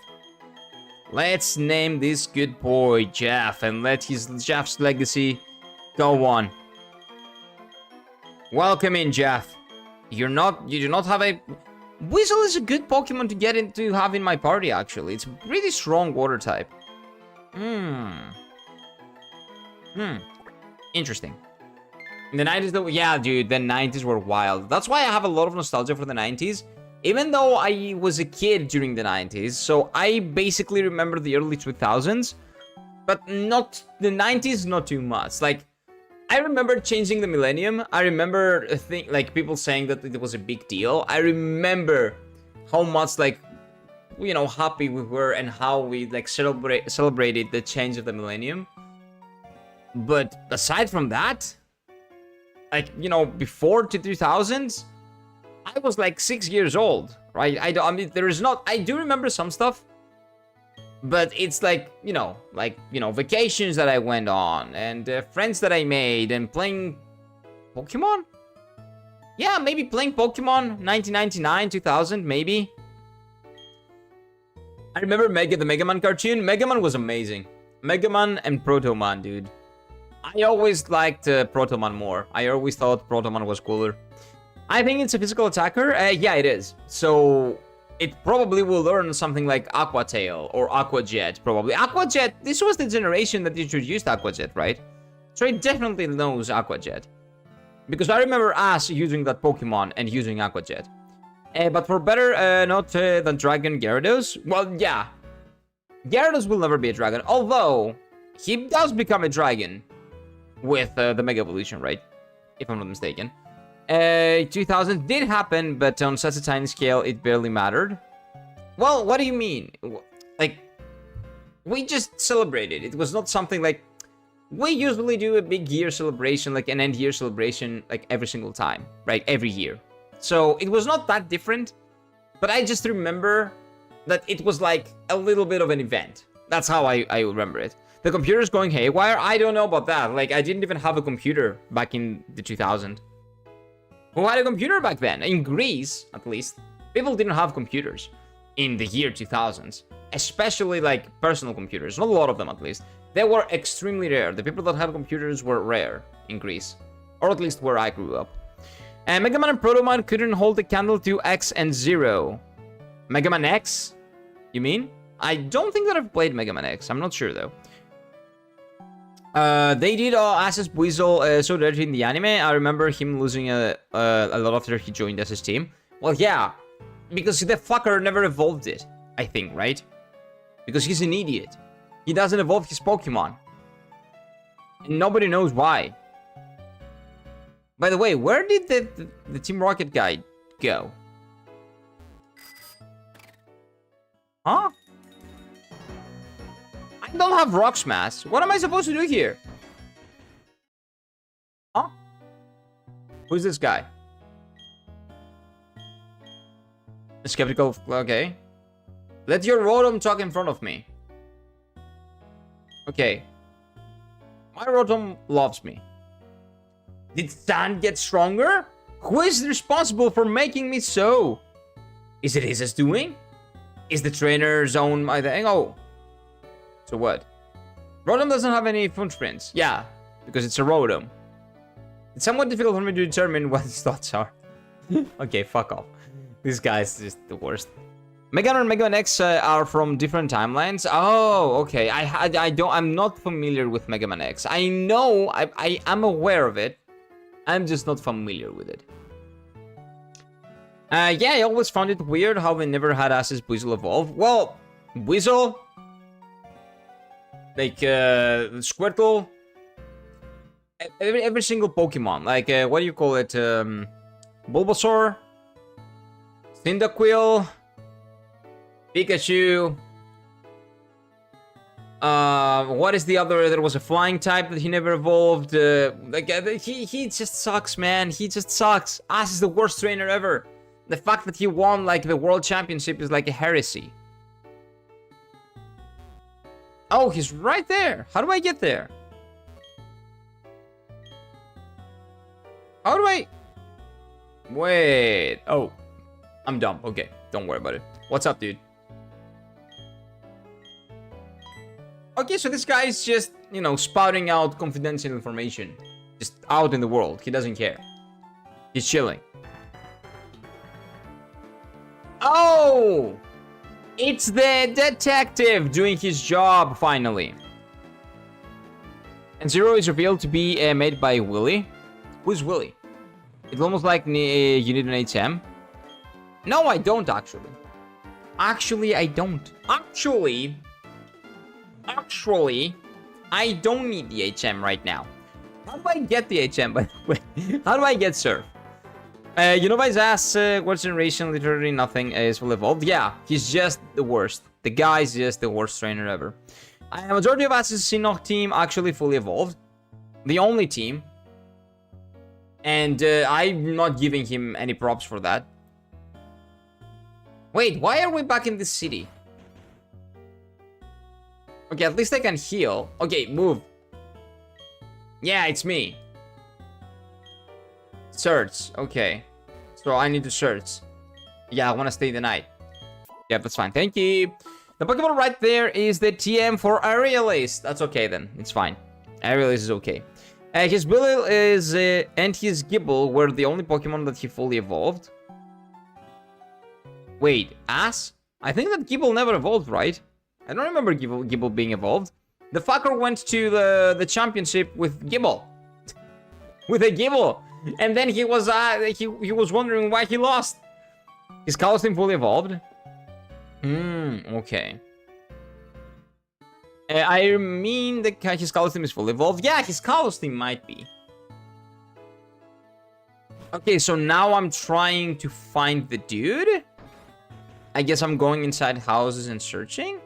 Let's name this good boy Jaff and let Jaff's legacy go on. Welcome in, Jaff. You do not have a... Weasel is a good Pokemon to get into have in my party, actually. It's a pretty strong water type. Interesting. In the 90s, though, yeah, dude, the 90s were wild. That's why I have a lot of nostalgia for the 90s. Even though I was a kid during the 90s, so I basically remember the early 2000s, but not the 90s, not too much. Like, I remember changing the millennium. I remember like people saying that it was a big deal. I remember how much like, you know, happy we were and how we like celebrated the change of the millennium. But aside from that, like, you know, before the 2000s, I was like 6 years old, right? I mean, there is not, I do remember some stuff, but it's like, you know, vacations that I went on and friends that I made and playing Pokemon. Yeah, maybe playing Pokemon 1999, 2000, maybe. I remember the Mega Man cartoon. Mega Man was amazing. Mega Man and Proto Man, dude. I always liked Proto Man more. I always thought Proto Man was cooler. I think it's a physical attacker. Yeah, it is. So it probably will learn something like Aqua Tail or Aqua Jet, probably. Aqua Jet, this was the generation that introduced Aqua Jet, right? So it definitely knows Aqua Jet. Because I remember us using that Pokemon and using Aqua Jet. But for better not than Dragon Gyarados, well, yeah. Gyarados will never be a dragon, although he does become a dragon with the Mega Evolution, right? If I'm not mistaken. 2000 did happen, but on such a tiny scale, it barely mattered. Well, what do you mean? Like, we just celebrated. It was not something like... We usually do a big year celebration, like an end year celebration, like every single time, right? Every year. So it was not that different, but I just remember that it was like a little bit of an event. That's how I remember it. The computer's going haywire? I don't know about that. Like, I didn't even have a computer back in the 2000. Who had a computer back then? In Greece, at least, people didn't have computers in the year 2000s. Especially, like, personal computers. Not a lot of them, at least. They were extremely rare. The people that had computers were rare in Greece. Or at least where I grew up. And Mega Man and Proto Man couldn't hold a candle to X and Zero. Mega Man X? You mean? I don't think that I've played Mega Man X. I'm not sure, though. They did Ass's Weasel so dirty in the anime. I remember him losing a lot after he joined Ass's team. Well, yeah. Because the fucker never evolved it, I think, right? Because he's an idiot. He doesn't evolve his Pokemon. And nobody knows why. By the way, where did the Team Rocket guy go? Huh? I don't have Rock Smash. What am I supposed to do here? Huh? Who's this guy? Skeptical. Okay. Let your Rotom talk in front of me. Okay. My Rotom loves me. Did Sand get stronger? Who is responsible for making me so? Is it his doing? Is the trainer's own my thing? Oh. So what? Rotom doesn't have any footprints. Yeah, because it's a Rotom. It's somewhat difficult for me to determine what his thoughts are. Okay, fuck off. This guy's just the worst. Mega Man and Mega Man X are from different timelines. Oh, okay. I'm not familiar with Mega Man X. I know, I am aware of it. I'm just not familiar with it. Yeah, I always found it weird how they never had Ass's Weasel evolve. Well, Weasel, like Squirtle, every single Pokemon, like what do you call it? Bulbasaur, Cyndaquil, Pikachu. What is the other? There was a flying type that he never evolved. He just sucks, man. He just sucks. Ass is the worst trainer ever. The fact that he won like the world championship is like a heresy. Oh, he's right there. How do I get there? How do I? Wait. Oh, I'm dumb. Okay, don't worry about it. What's up, dude? Okay, so this guy is just, you know, spouting out confidential information. Just out in the world. He doesn't care. He's chilling. Oh! It's the detective doing his job, finally. And Zero is revealed to be made by Willy. Who's Willy? It's almost like you need an HM. No, I don't, actually. Actually, I don't. Actually, I don't need the HM right now. How do I get the HM, by the way? How do I get Surf? You know by his ass, what generation, literally nothing is fully evolved. Yeah, he's just the worst. The guy's just the worst trainer ever. A majority of us is Sinnoh team actually fully evolved. The only team. And I'm not giving him any props for that. Wait, why are we back in this city? Okay, at least I can heal. Okay, move. Yeah, it's me. Search. Okay. So I need to search. Yeah, I want to stay the night. Yeah, that's fine. Thank you. The Pokemon right there is the TM for Aerialist. That's okay then. It's fine. Aerialist is okay. His Willow is and his Gibble were the only Pokemon that he fully evolved. Wait, Ass? I think that Gibble never evolved, right? I don't remember Gibble being evolved. The fucker went to the championship with Gibble. With a Gibble. And then he was wondering why he lost. His Colosseum fully evolved. Okay. I mean that his Colosseum is fully evolved. Yeah, his Colosseum might be. Okay, so now I'm trying to find the dude. I guess I'm going inside houses and searching.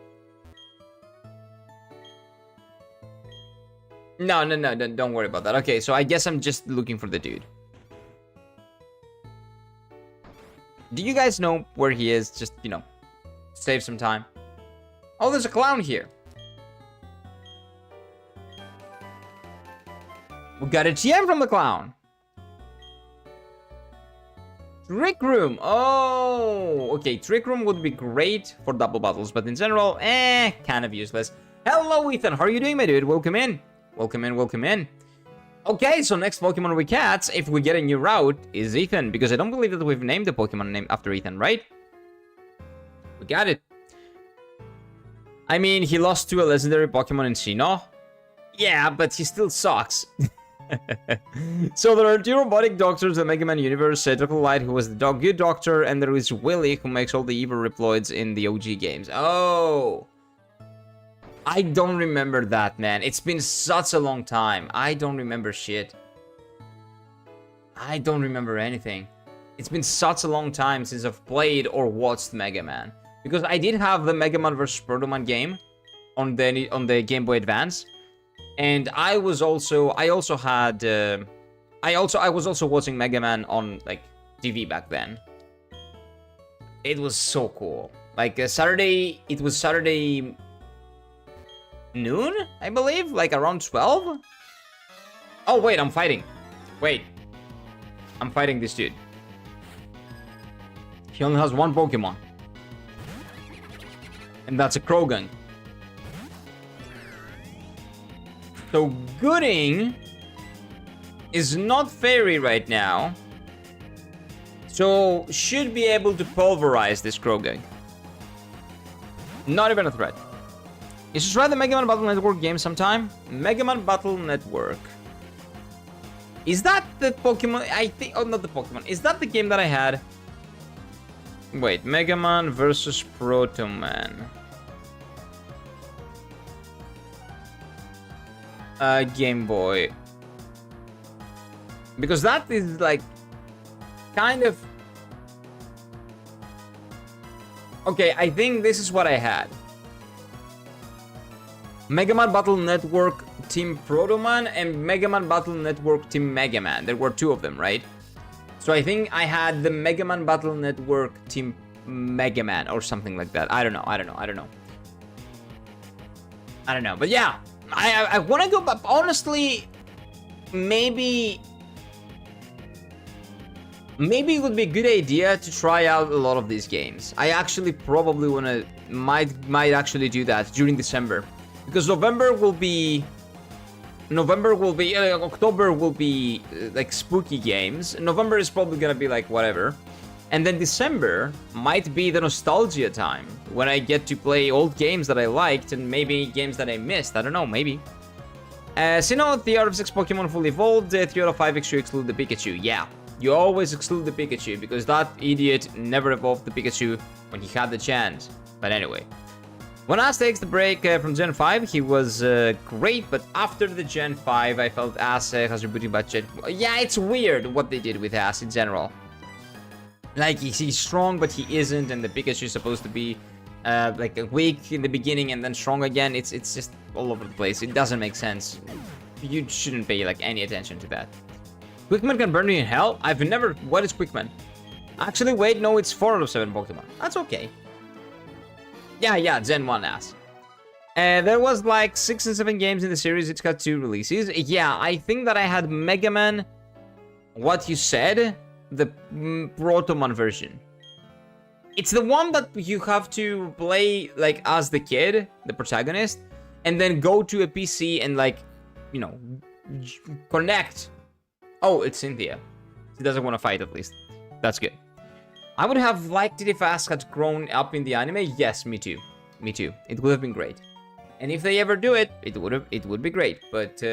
No, don't worry about that. Okay, so I guess I'm just looking for the dude. Do you guys know where he is? Just, you know, save some time. Oh, there's a clown here. We got a TM from the clown. Trick Room. Oh, okay. Trick Room would be great for double battles, but in general, kind of useless. Hello, Ethan. How are you doing, my dude? Welcome in. Welcome in, welcome in. Okay, so next Pokemon we catch, if we get a new route, is Ethan. Because I don't believe that we've named the Pokemon name after Ethan, right? We got it. I mean, he lost to a legendary Pokemon in Sinnoh. Yeah, but he still sucks. So there are two robotic doctors in the Mega Man universe. Dr. Light, who was the good doctor, and there is Willy, who makes all the evil Reploids in the OG games. Oh! I don't remember that, man. It's been such a long time. I don't remember shit. I don't remember anything. It's been such a long time since I've played or watched Mega Man. Because I did have the Mega Man vs. Protoman game on the Game Boy Advance. And I was also watching Mega Man on like TV back then. It was so cool. Like Saturday noon, I believe, like around 12. Oh wait, I'm fighting this dude. He only has one Pokemon, and that's a Krogan. So Gooding is not Fairy right now, so should be able to pulverize this Krogan. Not even a threat. You should try the Mega Man Battle Network game sometime. Mega Man Battle Network. Is that the Pokemon? I think. Oh, not the Pokemon. Is that the game that I had? Wait, Mega Man versus Proto Man. Game Boy. Because that is like kind of. Okay, I think this is what I had. Mega Man Battle Network Team Proto Man and Mega Man Battle Network Team Mega Man. There were two of them, right? So I think I had the Mega Man Battle Network Team Mega Man or something like that. I don't know. But yeah, I want to go back. Honestly, maybe it would be a good idea to try out a lot of these games. I actually probably might actually do that during December. Because October will be like spooky games. November is probably gonna be like whatever. And then December might be the nostalgia time when I get to play old games that I liked and maybe games that I missed. I don't know, maybe. So no, 3 out of 6 Pokemon fully evolved. 3 out of 5 you exclude the Pikachu. Yeah, you always exclude the Pikachu because that idiot never evolved the Pikachu when he had the chance. But anyway. When Ash takes the break from Gen 5, he was great, but after the Gen 5, I felt Ash has rebooting budget. Yeah, it's weird what they did with Ash in general. Like, he's strong, but he isn't, and the Pikachu is supposed to be like weak in the beginning and then strong again. It's just all over the place. It doesn't make sense. You shouldn't pay like any attention to that. Quickman can burn you in hell? I've never... What is Quickman? Actually, wait, no, it's 4 out of 7 Pokemon. That's okay. Yeah, Gen 1 ass. There was like 6 and 7 games in the series. It's got 2 releases. Yeah, I think that I had Mega Man, what you said, the Proto Man version. It's the one that you have to play like as the kid, the protagonist, and then go to a PC and like, you know, connect. Oh, it's Cynthia. She doesn't want to fight at least. That's good. I would have liked it if Ash had grown up in the anime. Yes, me too. Me too. It would have been great. And if they ever do it, it would be great. But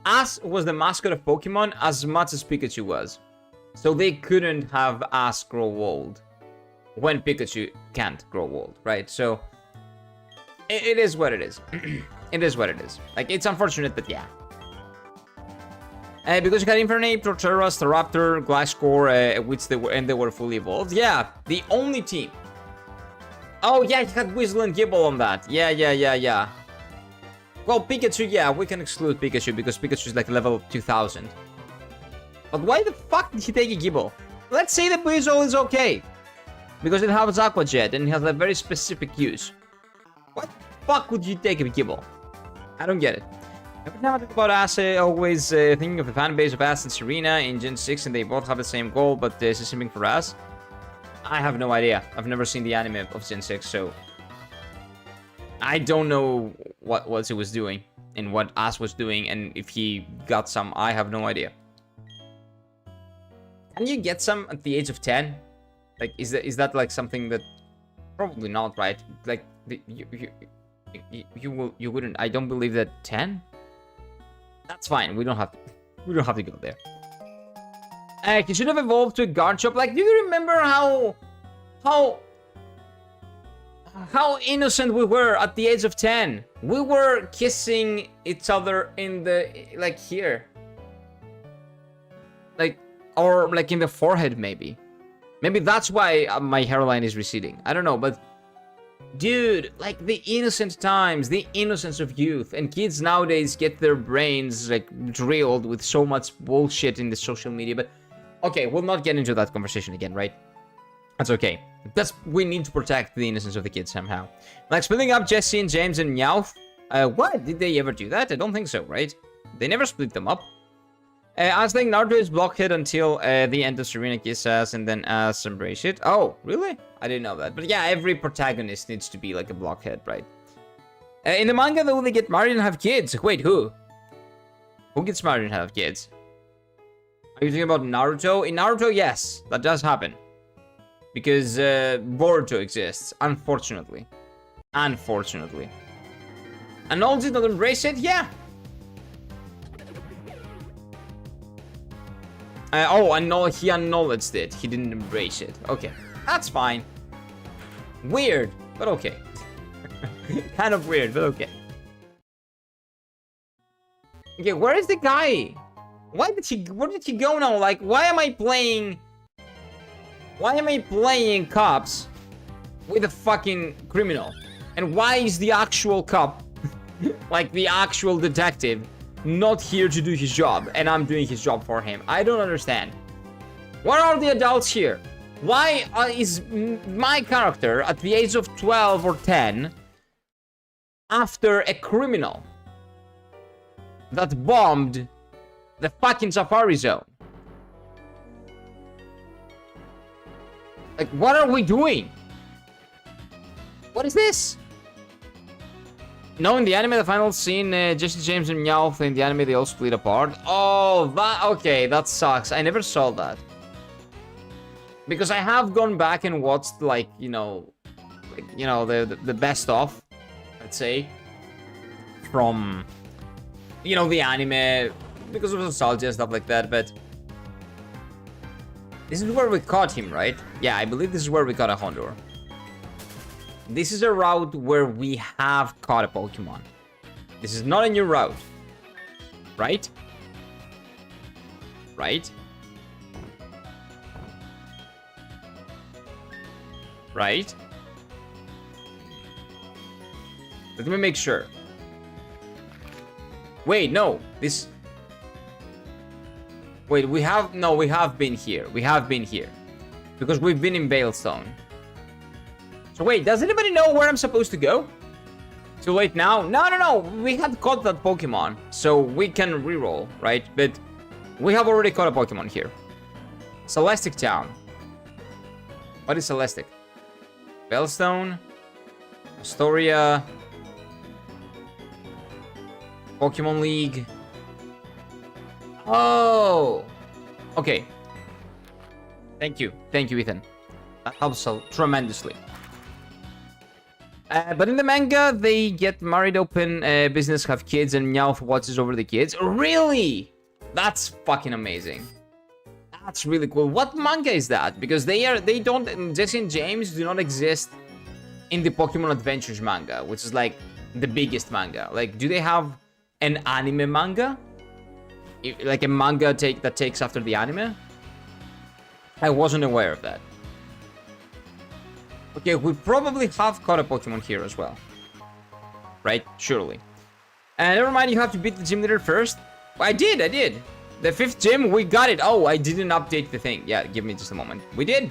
Ash was the mascot of Pokemon as much as Pikachu was. So they couldn't have Ash grow old when Pikachu can't grow old, right? So it is what it is. It is what it is. Like, it's unfortunate, but yeah. Because you had Infernape, Torterra, Staraptor, Gliscor, which they were fully evolved. Yeah, the only team. Oh yeah, you had Weasel and Gibble on that. Yeah. Well, Pikachu, yeah, we can exclude Pikachu because Pikachu is like level 2000. But why the fuck did he take a Gibble? Let's say the Weasel is okay. Because it has Aqua Jet and it has a very specific use. What the fuck would you take a Gibble? I don't get it. Every time I think about Ash, always thinking of the fanbase of Ash and Serena in Gen 6, and they both have the same goal, but simping for Ash. I have no idea. I've never seen the anime of Gen 6, so I don't know what he was doing and what Ash was doing, and if he got some, I have no idea. Can you get some at the age of 10? Like, is that like something that probably not, right? Like you wouldn't. I don't believe that 10. That's fine. We don't have to go there. He should have evolved to a Garchomp. Like, do you remember how innocent we were at the age of 10? We were kissing each other in the like here, like, or like in the forehead maybe. Maybe that's why my hairline is receding. I don't know, but. Dude, like the innocent times, the innocence of youth, and kids nowadays get their brains like drilled with so much bullshit in the social media. But okay, we'll not get into that conversation again, right? That's okay. We need to protect the innocence of the kids somehow. Like splitting up Jesse and James and Meowth. What? Did they ever do that? I don't think so, right? They never split them up. I was thinking Naruto is blockhead until the end of Serena Kiss Ass and then Ass embrace it. Oh, really? I didn't know that. But yeah, every protagonist needs to be like a blockhead, right? In the manga, though, they get married and have kids. Wait, who? Who gets married and have kids? Are you talking about Naruto? In Naruto, yes, that does happen. Because Boruto exists, unfortunately. Unfortunately. Annulled did not embrace it? Yeah. He acknowledged it. He didn't embrace it. Okay, that's fine. Weird, but okay. Kind of weird, but okay. Okay, where is the guy? Where did he go now? Like, why am I playing cops with a fucking criminal? And why is the actual cop, like the actual detective, not here to do his job, and I'm doing his job for him? I don't understand. Where are the adults here? Why is my character at the age of 12 or 10 after a criminal that bombed the fucking safari zone? Like, what are we doing? What is this? No, in the anime, the final scene, Jesse James and Meowth in the anime, they all split apart. Oh, okay, that sucks. I never saw that. Because I have gone back and watched, like, the best of, let's say, from, the anime, because of nostalgia and stuff like that, but this is where we caught him, right? Yeah, I believe this is where we caught a Hondor. This is a route where we have caught a Pokemon. This is not a new route. Right? Right? Right? Let me make sure. Wait, no. This... Wait, we have been here. We have been here. Because we've been in Veilstone. So wait, does anybody know where I'm supposed to go? Too late now? No. We had caught that Pokemon. So we can reroll, right? But we have already caught a Pokemon here. Celestic Town. What is Celestic? Veilstone. Astoria. Pokemon League. Oh! Okay. Thank you, Ethan. That helps tremendously. But in the manga, they get married, open business, have kids, and Meowth watches over the kids. Really? That's fucking amazing. That's really cool. What manga is that? Because Jesse and James do not exist in the Pokemon Adventures manga, which is like the biggest manga. Like, do they have an anime manga? Like a manga that takes after the anime? I wasn't aware of that. Okay, we probably have caught a Pokemon here as well. Right? Surely. And never mind, you have to beat the gym leader first. I did. The 5th gym, we got it. Oh, I didn't update the thing. Yeah, give me just a moment. We did.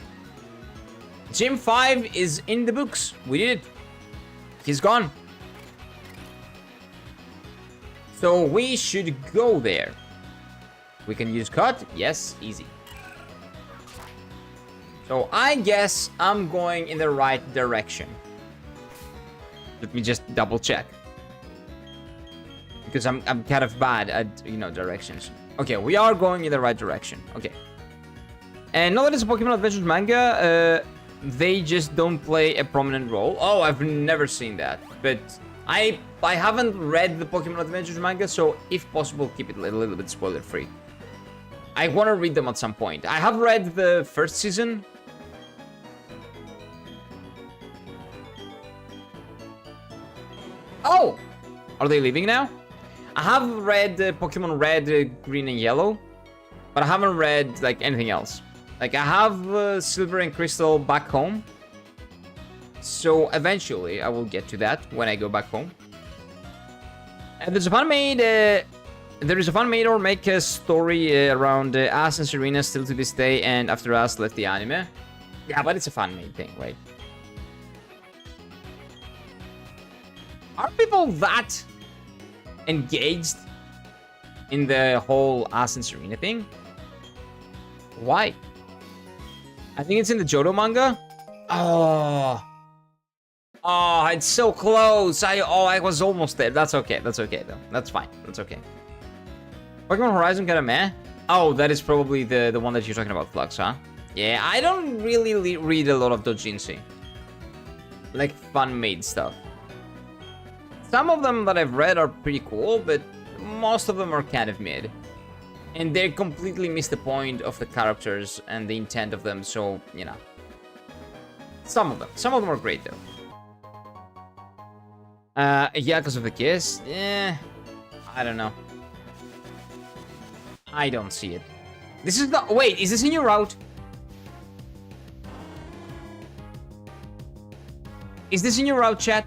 Gym 5 is in the books. We did it. He's gone. So we should go there. We can use cut. Yes, easy. So I guess I'm going in the right direction. Let me just double check. Because I'm kind of bad at, directions. Okay, we are going in the right direction. Okay. And now that it's a Pokemon Adventures manga, they just don't play a prominent role. Oh, I've never seen that. But I haven't read the Pokemon Adventures manga, so if possible, keep it a little bit spoiler-free. I want to read them at some point. I have read the first season. Oh! Are they leaving now? I have read Pokemon Red, Green, and Yellow, but I haven't read, like, anything else. Like, I have Silver and Crystal back home. So, eventually, I will get to that when I go back home. And there's a fan made... there is a fan made or make a story around Ash and Serena still to this day, and after Ash left the anime. Yeah, but it's a fan made thing, right? Are people that engaged in the whole Ash and Serena thing? Why? I think it's in the Johto manga. Oh, it's so close. I was almost there. That's okay. That's okay though. That's fine. That's okay. Pokemon Horizon got a meh? Oh, that is probably the one that you're talking about, Flux, huh? Yeah, I don't really read a lot of doujinshi. Like fan-made stuff. Some of them that I've read are pretty cool, but most of them are kind of mid. And they completely miss the point of the characters and the intent of them, so, you know. Some of them are great though. Yeah, because of the kiss? Yeah, I don't know. I don't see it. This is not... Wait, is this a new route? Is this a new route, chat?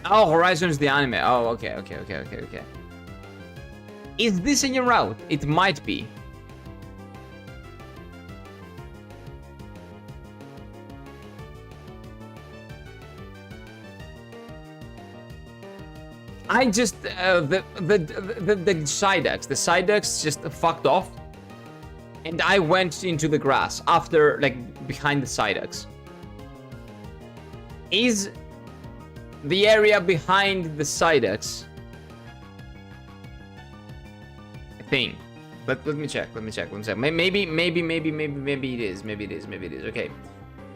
Oh, Horizon is the anime. Oh, okay. Is this a new route? It might be. I just the side ducks just fucked off, and I went into the grass after, like, behind the side ducks. Is the area behind the side ducks a thing? Let me check. Maybe it is. Okay.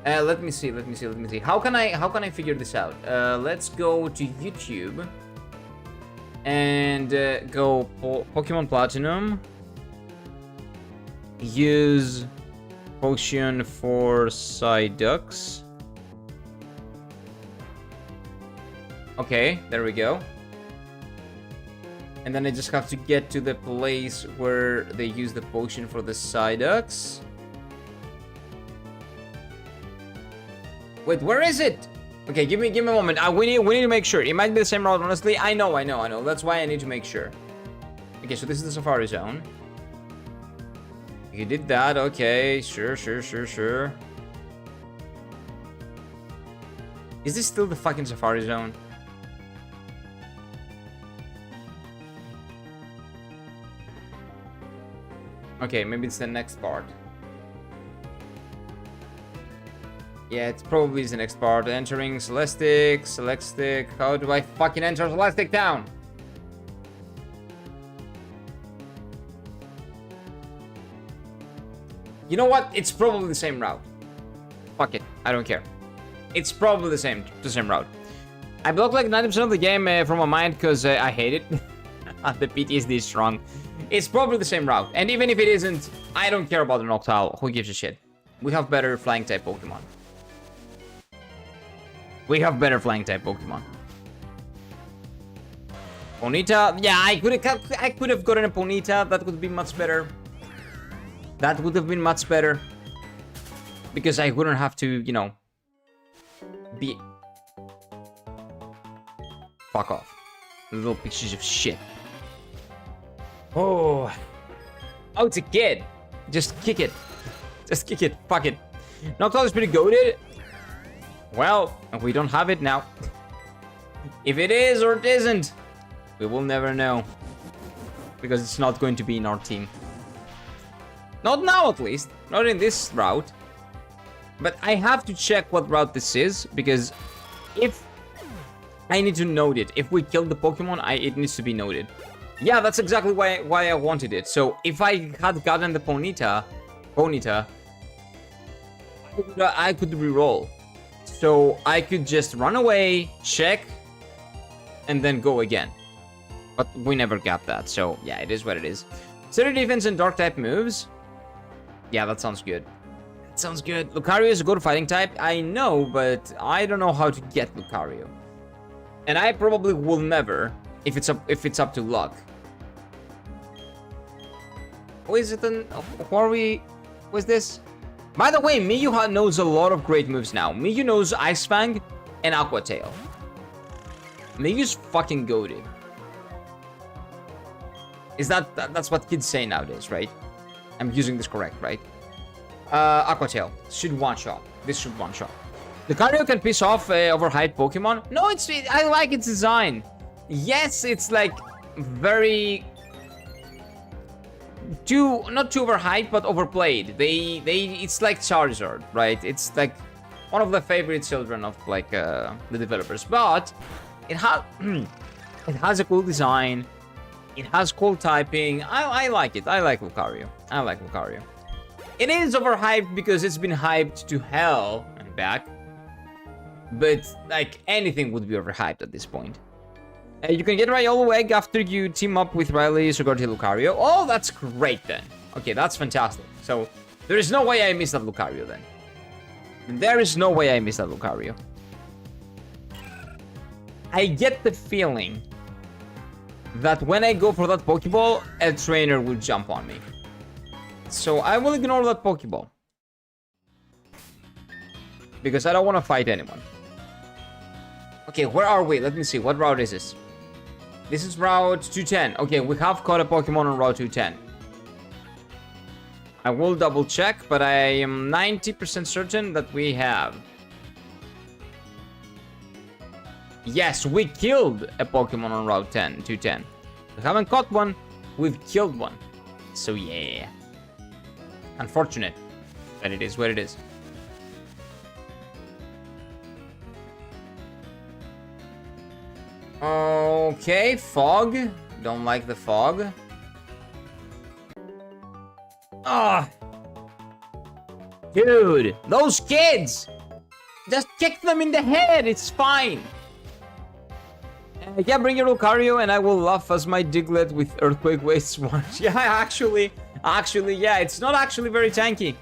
Let me see. How can I figure this out? Let's go to YouTube. And go Pokemon Platinum. Use potion for Psyducks. Okay, there we go. And then I just have to get to the place where they use the potion for the Psyducks. Wait, where is it? Okay, give me a moment. We need to make sure. It might be the same route, honestly. I know. That's why I need to make sure. Okay, so this is the Safari Zone. You did that. Okay, sure. Is this still the fucking Safari Zone? Okay, maybe it's the next part. Yeah, it probably is the next part. Entering Celestic. How do I fucking enter Celestic Town? You know what? It's probably the same route. Fuck it. I don't care. It's probably the same route. I blocked like 90% of the game from my mind because I hate it. The PTSD is strong. It's probably the same route. And even if it isn't, I don't care about the Noctowl. Who gives a shit? We have better flying type Pokemon. Ponyta, yeah, I could have gotten a Ponyta. That would be much better. That would have been much better. Because I wouldn't have to, you know, be... Fuck off. Little pieces of shit. Oh, it's a kid. Just kick it. Fuck it. Noctowl is pretty goated. Well, we don't have it now. If it is or it isn't, we will never know. Because it's not going to be in our team. Not now, at least. Not in this route. But I have to check what route this is, because if I need to note it. If we kill the Pokemon, it needs to be noted. Yeah, that's exactly why I wanted it. So if I had gotten the Ponyta, I could reroll. So I could just run away, check, and then go again. But we never got that, so yeah, it is what it is. Steady defense and dark type moves. Yeah, that sounds good. Lucario is a good fighting type. I know, but I don't know how to get Lucario. And I probably will never, if it's up to luck. Who is it then? Who are we? Who is this? By the way, Miyu knows a lot of great moves now. Miyu knows Ice Fang and Aqua Tail. Miyu's fucking goated. That's what kids say nowadays, right? I'm using this correct, right? Aqua Tail should one-shot. This should one-shot. Lucario can piss off overhyped Pokemon. No, I like its design. Yes, it's like very... not too overhyped, but overplayed. It's like Charizard, right? It's like one of the favorite children of like the developers, but it has a cool design. It has cool typing. I like it. I like Lucario. I like Lucario. It is overhyped because it's been hyped to hell and back. But, like, anything would be overhyped at this point. You can get Riolo Egg after you team up with Riley, Sogorti, Lucario. Oh, that's great then. Okay, that's fantastic. So, there is no way I missed that Lucario then. There is no way I missed that Lucario. I get the feeling that when I go for that Pokeball, a trainer will jump on me. So I will ignore that Pokeball. Because I don't want to fight anyone. Okay, where are we? Let me see. What route is this? This is Route 210. Okay, we have caught a Pokemon on Route 210. I will double check, but I am 90% certain that we have. Yes, we killed a Pokemon on Route 210. We haven't caught one, we've killed one. So yeah. Unfortunate, but it is what it is. Okay, fog. Don't like the fog. Ah, dude, those kids! Just kick them in the head, it's fine. Yeah, bring your Lucario and I will laugh as my Diglett with Earthquake Waste Smash. Yeah, actually, yeah, it's not actually very tanky.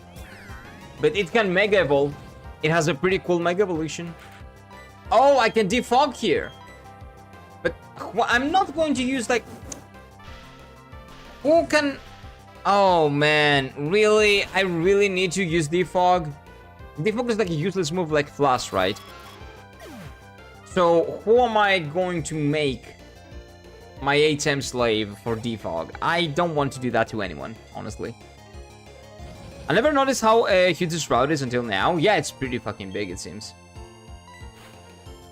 But it can Mega Evolve. It has a pretty cool Mega Evolution. Oh, I can defog here. But I'm not going to use, like... Who can... Oh, man. Really? I really need to use defog? Defog is like a useless move like Flash, right? So, who am I going to make my ATEM slave for defog? I don't want to do that to anyone, honestly. I never noticed how huge this route is until now. Yeah, it's pretty fucking big, it seems.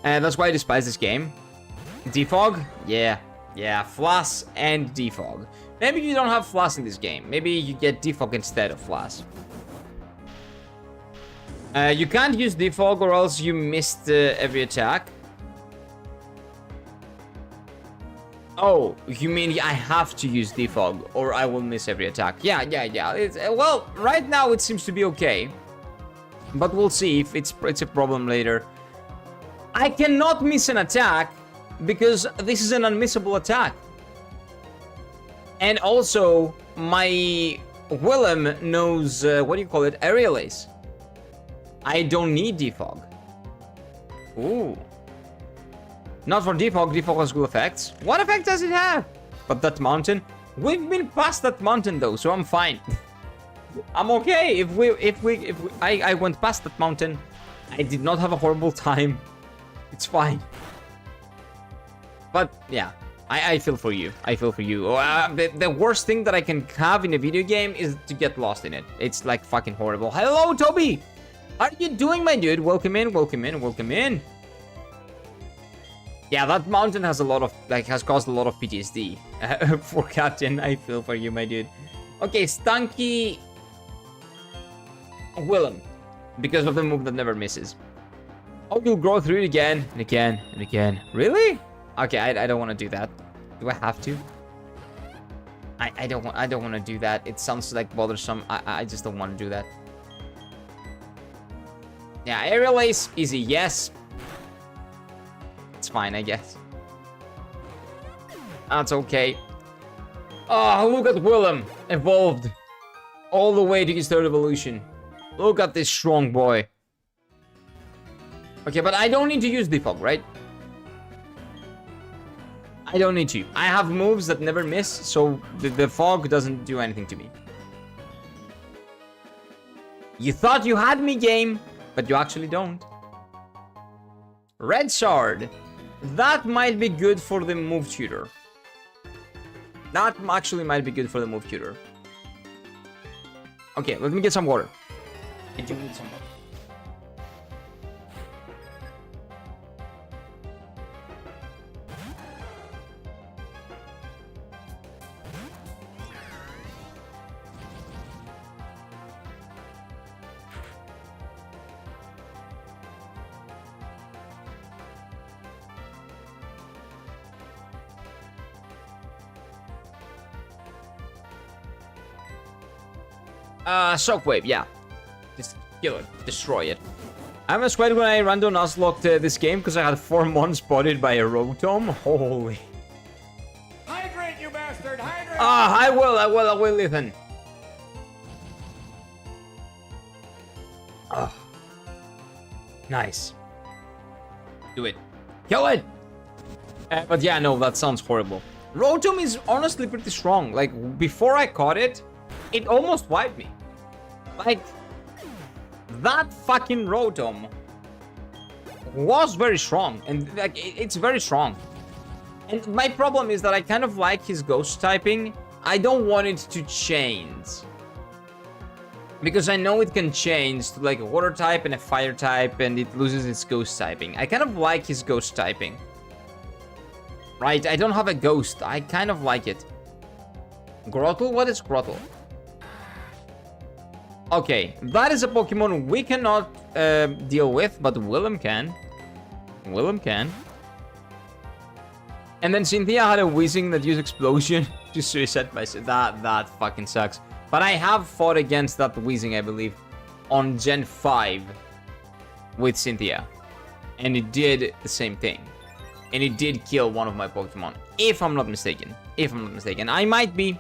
And that's why I despise this game. Defog? Yeah. Yeah, Flash and defog. Maybe you don't have Flash in this game. Maybe you get defog instead of Flash. You can't use defog or else you missed every attack. Oh, you mean I have to use defog or I will miss every attack? Yeah. It's, well, right now it seems to be okay. But we'll see if it's a problem later. I cannot miss an attack because this is an unmissable attack. And also, my Willem knows, what do you call it? Aerial Ace. I don't need defog. Ooh. Not for defog. Defog has cool effects. What effect does it have? But that mountain, we've been past that mountain though, so I'm fine. I'm okay. If I went past that mountain, I did not have a horrible time. It's fine. But yeah, I feel for you. I feel for you. The worst thing that I can have in a video game is to get lost in it. It's like fucking horrible. Hello, Toby. How are you doing, my dude? Welcome in. Welcome in. Welcome in. Yeah, that mountain has a lot of, like, has caused a lot of PTSD for Captain. I feel for you, my dude. Okay, Stunky Willem, because of the move that never misses. Oh, you'll grow through it again and again and again. Really? Okay, I don't want to do that. Do I have to? I don't want to do that. It sounds like bothersome. I just don't want to do that. Yeah, Aerial Ace, easy, yes. It's fine, I guess. That's okay. Oh, look at Willem. Evolved. All the way to his third evolution. Look at this strong boy. Okay, but I don't need to use defog, right? I don't need to. I have moves that never miss, so the fog doesn't do anything to me. You thought you had me, game, but you actually don't. Red Shard. That might be good for the move tutor. That actually might be good for the move tutor. Okay, let me get some water. I do need some water. Shockwave, yeah. Just kill it. Destroy it. I was sweat when I random Nuzlocked this game because I had 4 months spotted by a Rotom. Holy. Hydrate, you bastard! Hydrate! I will, Ethan. Oh. Nice. Do it. Kill it! But yeah, no, that sounds horrible. Rotom is honestly pretty strong. Like, before I caught it, it almost wiped me. Like, that fucking Rotom was very strong. And, like, it's very strong. And my problem is that I kind of like his ghost typing. I don't want it to change. Because I know it can change to like a water type and a fire type and it loses its ghost typing. I kind of like his ghost typing. Right, I don't have a ghost. I kind of like it. Grottle? What is Grottle? Okay, that is a Pokemon we cannot deal with, but Willem can. Willem can. And then Cynthia had a Weezing that used Explosion to suicide myself. That fucking sucks. But I have fought against that Weezing, I believe, on Gen 5 with Cynthia. And it did the same thing. And it did kill one of my Pokemon, if I'm not mistaken. If I'm not mistaken. I might be.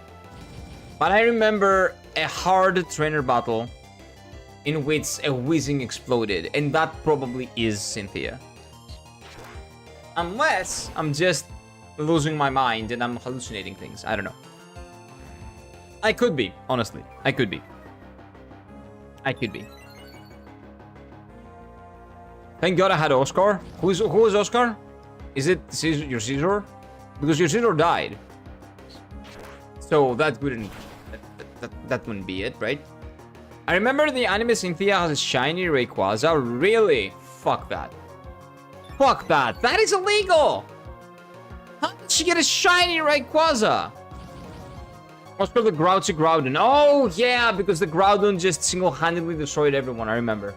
But I remember a hard trainer battle in which a Weezing exploded. And that probably is Cynthia. Unless I'm just losing my mind and I'm hallucinating things. I don't know. I could be, honestly. I could be. I could be. Thank God I had Oscar. Who is Oscar? Is it your Caesar? Because your Caesar died. So that wouldn't that wouldn't be it, right? I remember the anime Cynthia has a shiny Rayquaza. Really? Fuck that. Fuck that. That is illegal. How did she get a shiny Rayquaza? Oscar the Grouchy Groudon. Oh, yeah, because the Groudon just single-handedly destroyed everyone, I remember.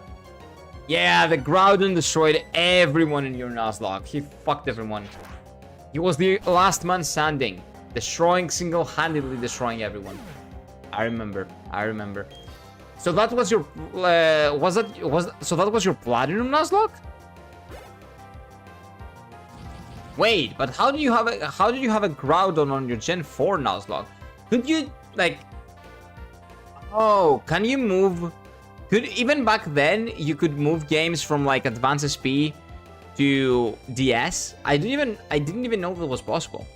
Yeah, the Groudon destroyed everyone in your Nuzlocke. He fucked everyone. He was the last man standing. Single-handedly destroying everyone. I remember. So that was your... so that was your Platinum Nuzlocke? Wait, but how did you have a Groudon on your Gen 4 Nuzlocke? Could you, like... Oh, can you move... Even back then, you could move games from, like, Advance SP to DS? I didn't even know that was possible.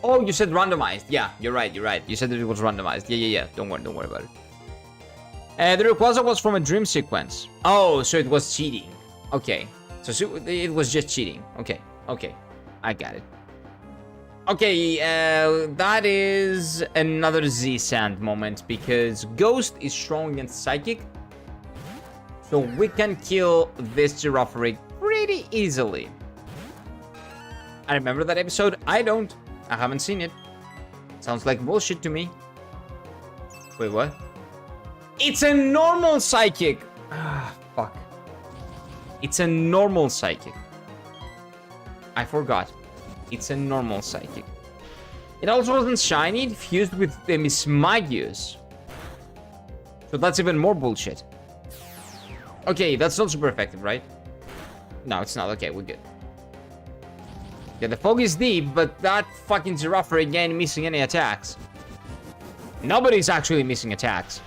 Oh, you said randomized. Yeah, you're right. You said that it was randomized. Yeah. Don't worry about it. The Rayquaza was from a dream sequence. Oh, so it was cheating. Okay. So it was just cheating. Okay. I got it. Okay, that is another Z-Sand moment because Ghost is strong against Psychic. So we can kill this Girafarig pretty easily. I remember that episode. I don't. I haven't seen it. Sounds like bullshit to me. Wait, what? It's a normal Psychic. Ah, fuck. It's a normal Psychic. I forgot. It's a normal Psychic. It also wasn't shiny, it fused with the Mismagius. So that's even more bullshit. Okay, that's not super effective, right? No, it's not. Okay, we're good. Yeah, the fog is deep, but that fucking Girafarig ain't missing any attacks. Nobody's actually missing attacks.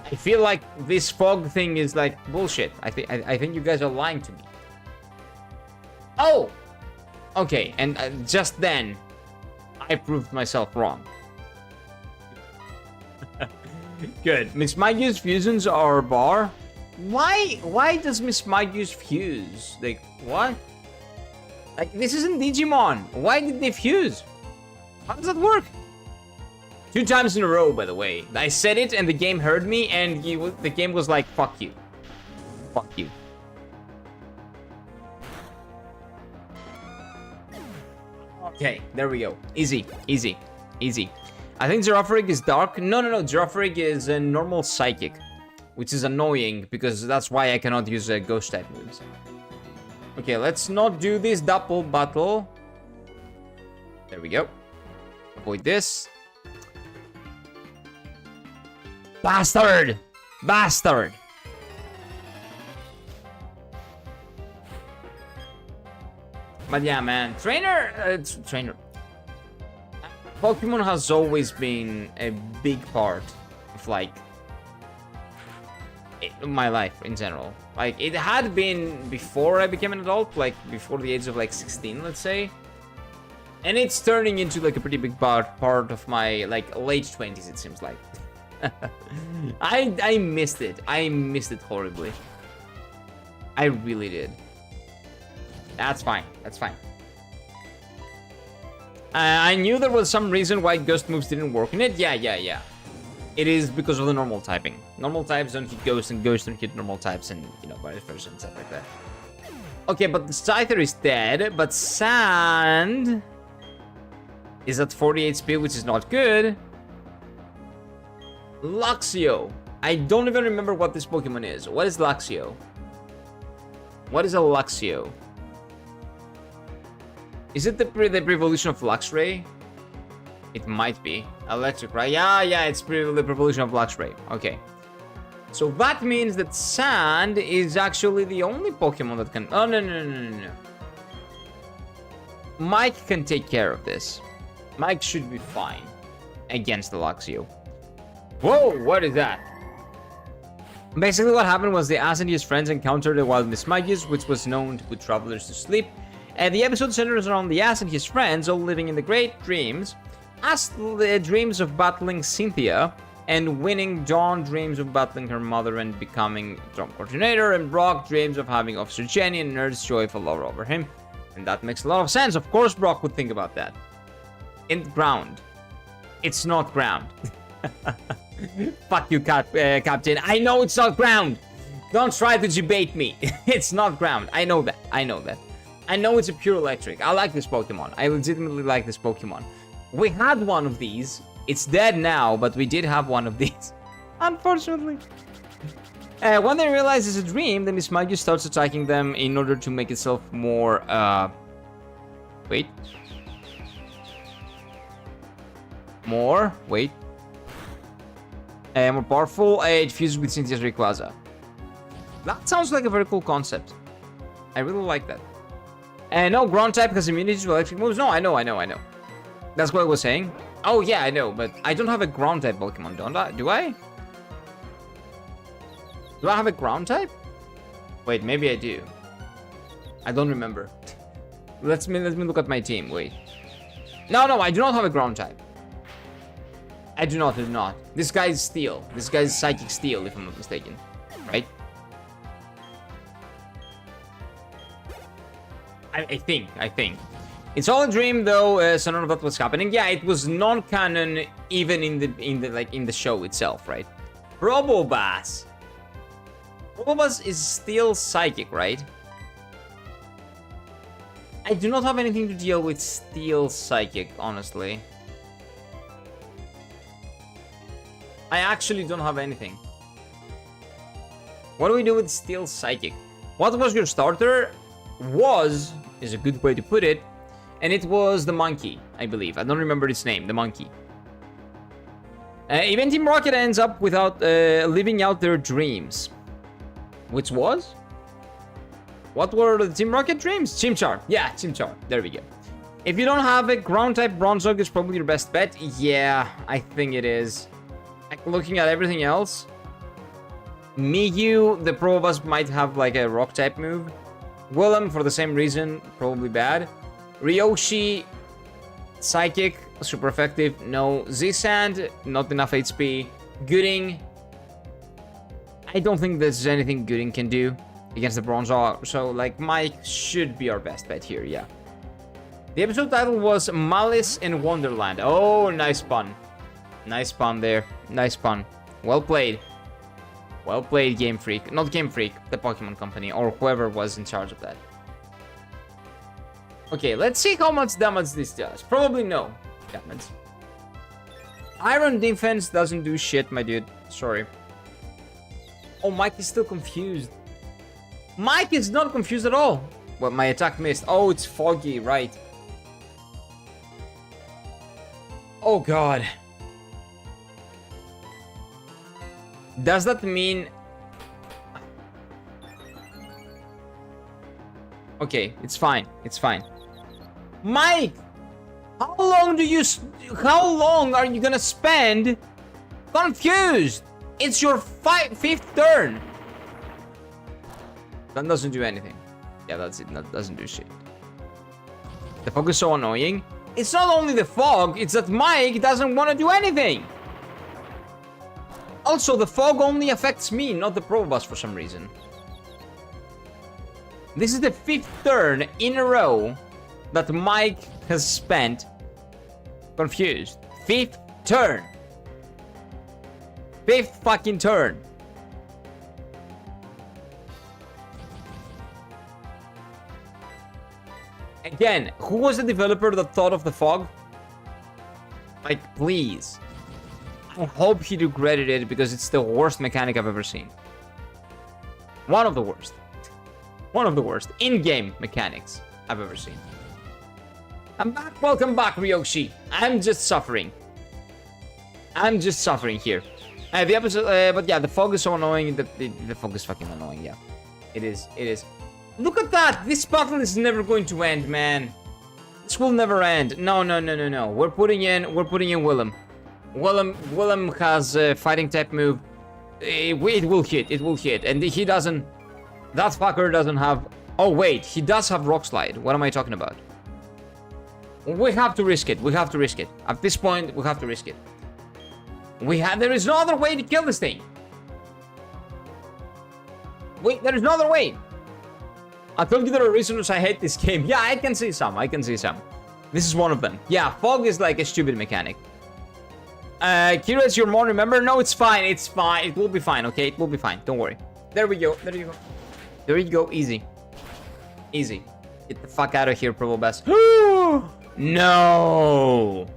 I feel like this fog thing is like bullshit. I think you guys are lying to me. Oh! Okay, and just then, I proved myself wrong. Good. Mismagius fusions are bar. Why does Mismagius fuse? Like, what? Like, this isn't Digimon. Why did they fuse? How does that work? 2 times in a row, by the way. I said it, and the game heard me, and the game was like, fuck you. Fuck you. Okay, there we go. Easy. I think Girafarig is dark. No. Girafarig is a normal Psychic, which is annoying because that's why I cannot use Ghost type moves. Okay, let's not do this double battle. There we go. Avoid this. Bastard! Bastard! But yeah, man, trainer. Pokemon has always been a big part of like my life in general. Like it had been before I became an adult, like before the age of like 16, let's say. And it's turning into like a pretty big part of my like late 20s, it seems like. I missed it. I missed it horribly. I really did. That's fine. That's fine. I knew there was some reason why ghost moves didn't work in it. Yeah. It is because of the normal typing. Normal types don't hit ghosts, and ghosts don't hit normal types, and you know, vice versa and stuff like that. Okay, but the Scyther is dead, but Sand is at 40 HP, which is not good. Luxio. I don't even remember what this Pokemon is. What is Luxio? What is a Luxio? Is it the evolution of Luxray? It might be. Electric, right? Yeah, it's the evolution of Luxray. Okay. So that means that Sand is actually the only Pokemon that can... Oh, no. Mike can take care of this. Mike should be fine against the Luxio. Whoa, what is that? Basically what happened was the Ass and his friends encountered a wild Mismagius, which was known to put travelers to sleep. And the episode centers around the Ass and his friends all living in the great dreams. Ass dreams of battling Cynthia, and winning. Dawn dreams of battling her mother and becoming drum coordinator, and Brock dreams of having Officer Jenny and Nurse Joy fall over him. And that makes a lot of sense. Of course Brock would think about that. In ground. It's not ground. Fuck you, Captain. I know it's not ground. Don't try to debate me. It's not ground. I know that. I know it's a pure electric. I like this Pokemon. I legitimately like this Pokemon. We had one of these. It's dead now, but we did have one of these. Unfortunately. When they realize it's a dream, the Mismagius starts attacking them in order to make itself more, Wait. More powerful. It fuses with Cynthia's Rayquaza. That sounds like a very cool concept. I really like that. No, ground type has immunity to electric moves. No, I know. That's what I was saying. Oh yeah, I know, but I don't have a ground type Pokemon, don't I? Do I? Do I have a ground type? Wait, maybe I do. I don't remember. Let me look at my team. Wait. No, I do not have a ground type. I do not. This guy is Steel. This guy is Psychic Steel, if I'm not mistaken. Right? I think. It's all a dream, though, so none of that was happening. Yeah, it was non-canon, even in the show itself, right? Probopass. Probopass is still Psychic, right? I do not have anything to deal with Steel Psychic, honestly. I actually don't have anything. What do we do with Steel Psychic? What was your starter? Is a good way to put it. And it was the monkey, I believe. I don't remember its name, the monkey. Even Team Rocket ends up without living out their dreams. Which was? What were the Team Rocket dreams? Chimchar. Yeah, Chimchar. There we go. If you don't have a ground type, Bronzong is probably your best bet. Yeah, I think it is. Looking at everything else, Miyu, the pro of us, might have like a rock type move. Willem, for the same reason, probably bad. Ryoshi, Psychic, super effective. No. Z-Sand, not enough HP. Gooding, I don't think there's anything Gooding can do against the Bronzong. So, like, Mike should be our best bet here, yeah. The episode title was Malice in Wonderland. Oh, nice pun. Nice pun there. Nice pun. Well played. Well played, Game Freak. Not Game Freak, the Pokemon Company, or whoever was in charge of that. Okay, let's see how much damage this does. Probably no damage. Iron defense doesn't do shit, my dude. Sorry. Oh, Mike is still confused. Mike is not confused at all. Well, my attack missed. Oh, it's foggy, right. Oh, God. Does that mean... Okay, it's fine. It's fine. Mike! How long are you gonna spend confused? It's your fifth turn. That doesn't do anything. Yeah, that's it. That doesn't do shit. The fog is so annoying. It's not only the fog, it's that Mike doesn't want to do anything. Also, the fog only affects me, not the Probobus for some reason. This is the 5th turn in a row that Mike has spent confused. 5th turn. 5th fucking turn. Again, who was the developer that thought of the fog? Like, please. I hope he regretted it because it's the worst mechanic I've ever seen. One of the worst. One of the worst in-game mechanics I've ever seen. I'm back. Welcome back, Ryoshi. I'm just suffering. I'm just suffering here. The episode, but yeah, the fog is so annoying. The fog is fucking annoying. Yeah, it is. It is. Look at that. This battle is never going to end, man. This will never end. No. We're putting in Willem. Willem has a fighting type move. It will hit. It will hit. And he doesn't. That fucker doesn't have. Oh wait, he does have Rock Slide. What am I talking about? We have to risk it. We have to risk it. At this point, we have to risk it. There is no other way to kill this thing. Wait, there is no other way. I told you there are reasons I hate this game. Yeah, I can see some. This is one of them. Yeah, fog is like a stupid mechanic. Kira, it's your mom, remember? No, it's fine. It's fine. It will be fine, okay? It will be fine. Don't worry. There we go. There you go. There you go. Easy. Easy. Get the fuck out of here, Probobus. No.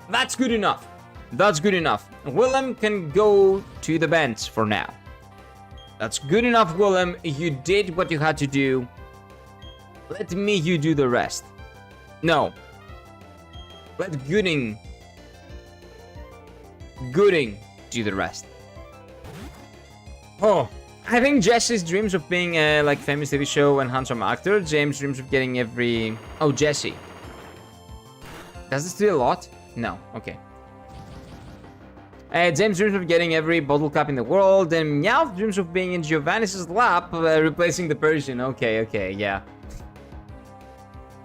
That's good enough. That's good enough. Willem can go to the bench for now. That's good enough, Willem. You did what you had to do. Let you do the rest. No. Let Gooding do the rest. Oh, I think Jesse's dreams of being a like famous TV show and handsome actor. James dreams of getting every... Oh, Jesse. Does this do a lot? No. Okay. James dreams of getting every bottle cap in the world, and Meowth dreams of being in Giovanni's lap, replacing the Persian. Okay, yeah.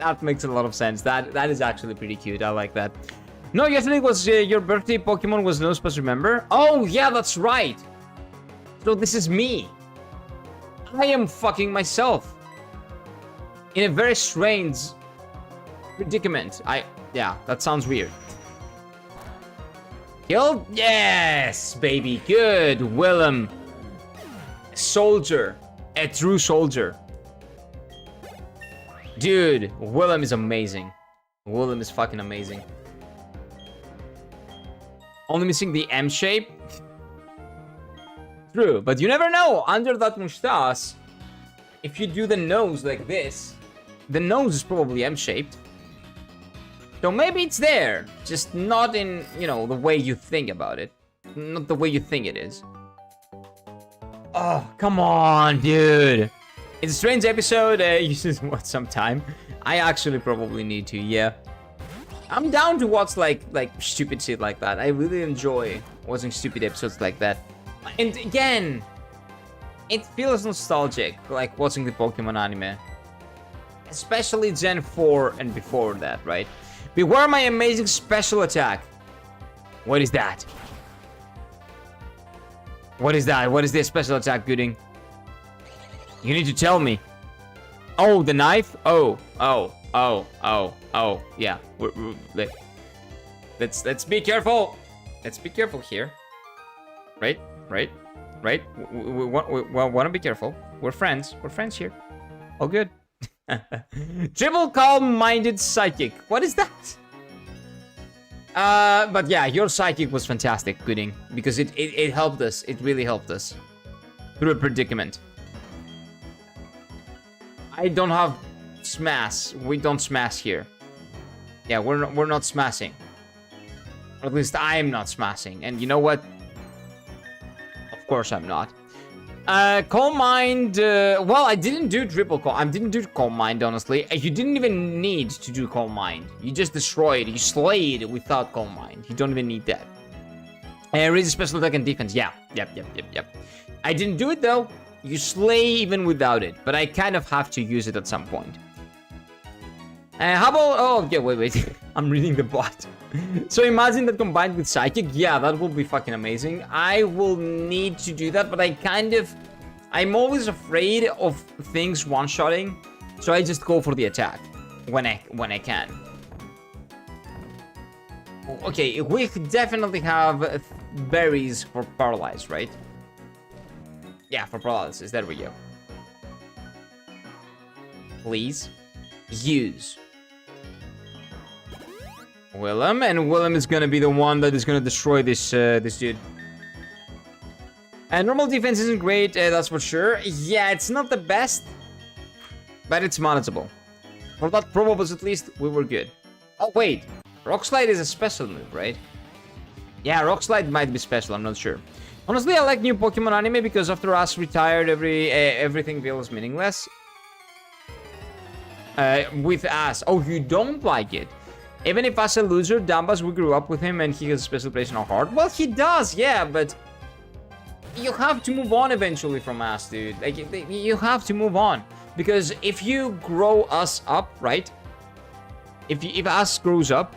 That makes a lot of sense. That is actually pretty cute. I like that. No, yesterday was your birthday. Pokemon was no supposed to remember. Oh, yeah, that's right. So this is me. I am fucking myself. In a very strange predicament. Yeah, that sounds weird. Killed? Yes, baby. Good. Willem. Soldier. A true soldier. Dude, Willem is amazing. Willem is fucking amazing. Only missing the M shape. True, but you never know. Under that mustache, if you do the nose like this, the nose is probably M-shaped. So maybe it's there, just not in, you know, the way you think about it. Not the way you think it is. Oh, come on, dude. It's a strange episode. You just want some time. I actually probably need to, yeah. I'm down to watch like stupid shit like that. I really enjoy watching stupid episodes like that. And again, it feels nostalgic, like watching the Pokemon anime. Especially Gen 4 and before that, right? Beware my amazing special attack. What is that? What is that? What is this special attack, Gooding? You need to tell me. Oh, the knife? Oh. Yeah. Let's be careful. Let's be careful here. Right. We want to be careful. We're friends. We're friends here. All good. Triple calm-minded psychic. What is that? But yeah, your psychic was fantastic, Gooding, because it helped us. It really helped us through a predicament. I don't have smash. We don't smash here. Yeah, we're not smashing. Or at least I'm not smashing. And you know what? Of course I'm not. Calm Mind, well, I didn't do triple calm. I didn't do Calm Mind, honestly. You didn't even need to do Calm Mind. You just destroyed, you slayed without Calm Mind. You don't even need that. Raise special attack and defense. Yeah, yep. I didn't do it though. You slay even without it, but I kind of have to use it at some point. How about, oh, yeah, wait. I'm reading the bot. So imagine that combined with Psychic. Yeah, that will be fucking amazing. I will need to do that, but I'm always afraid of things one-shotting. So I just go for the attack when I can. Okay, we definitely have berries for paralyze, right? Yeah, for paralysis. There we go. Please use Willem, and Willem is gonna be the one that is gonna destroy this this dude. And normal defense isn't great, that's for sure. Yeah, it's not the best, but it's manageable. For that probables at least, we were good. Oh wait, Rock Slide is a special move, right? Yeah, Rock Slide might be special, I'm not sure. Honestly, I like new Pokemon anime because after us retired, everything feels meaningless. With us. Oh, you don't like it? Even if as a loser, Dambas, we grew up with him and he has a special place in our heart. Well, he does, yeah, but you have to move on eventually from us, dude. Like, you have to move on. Because if you grow us up, right? If us grows up,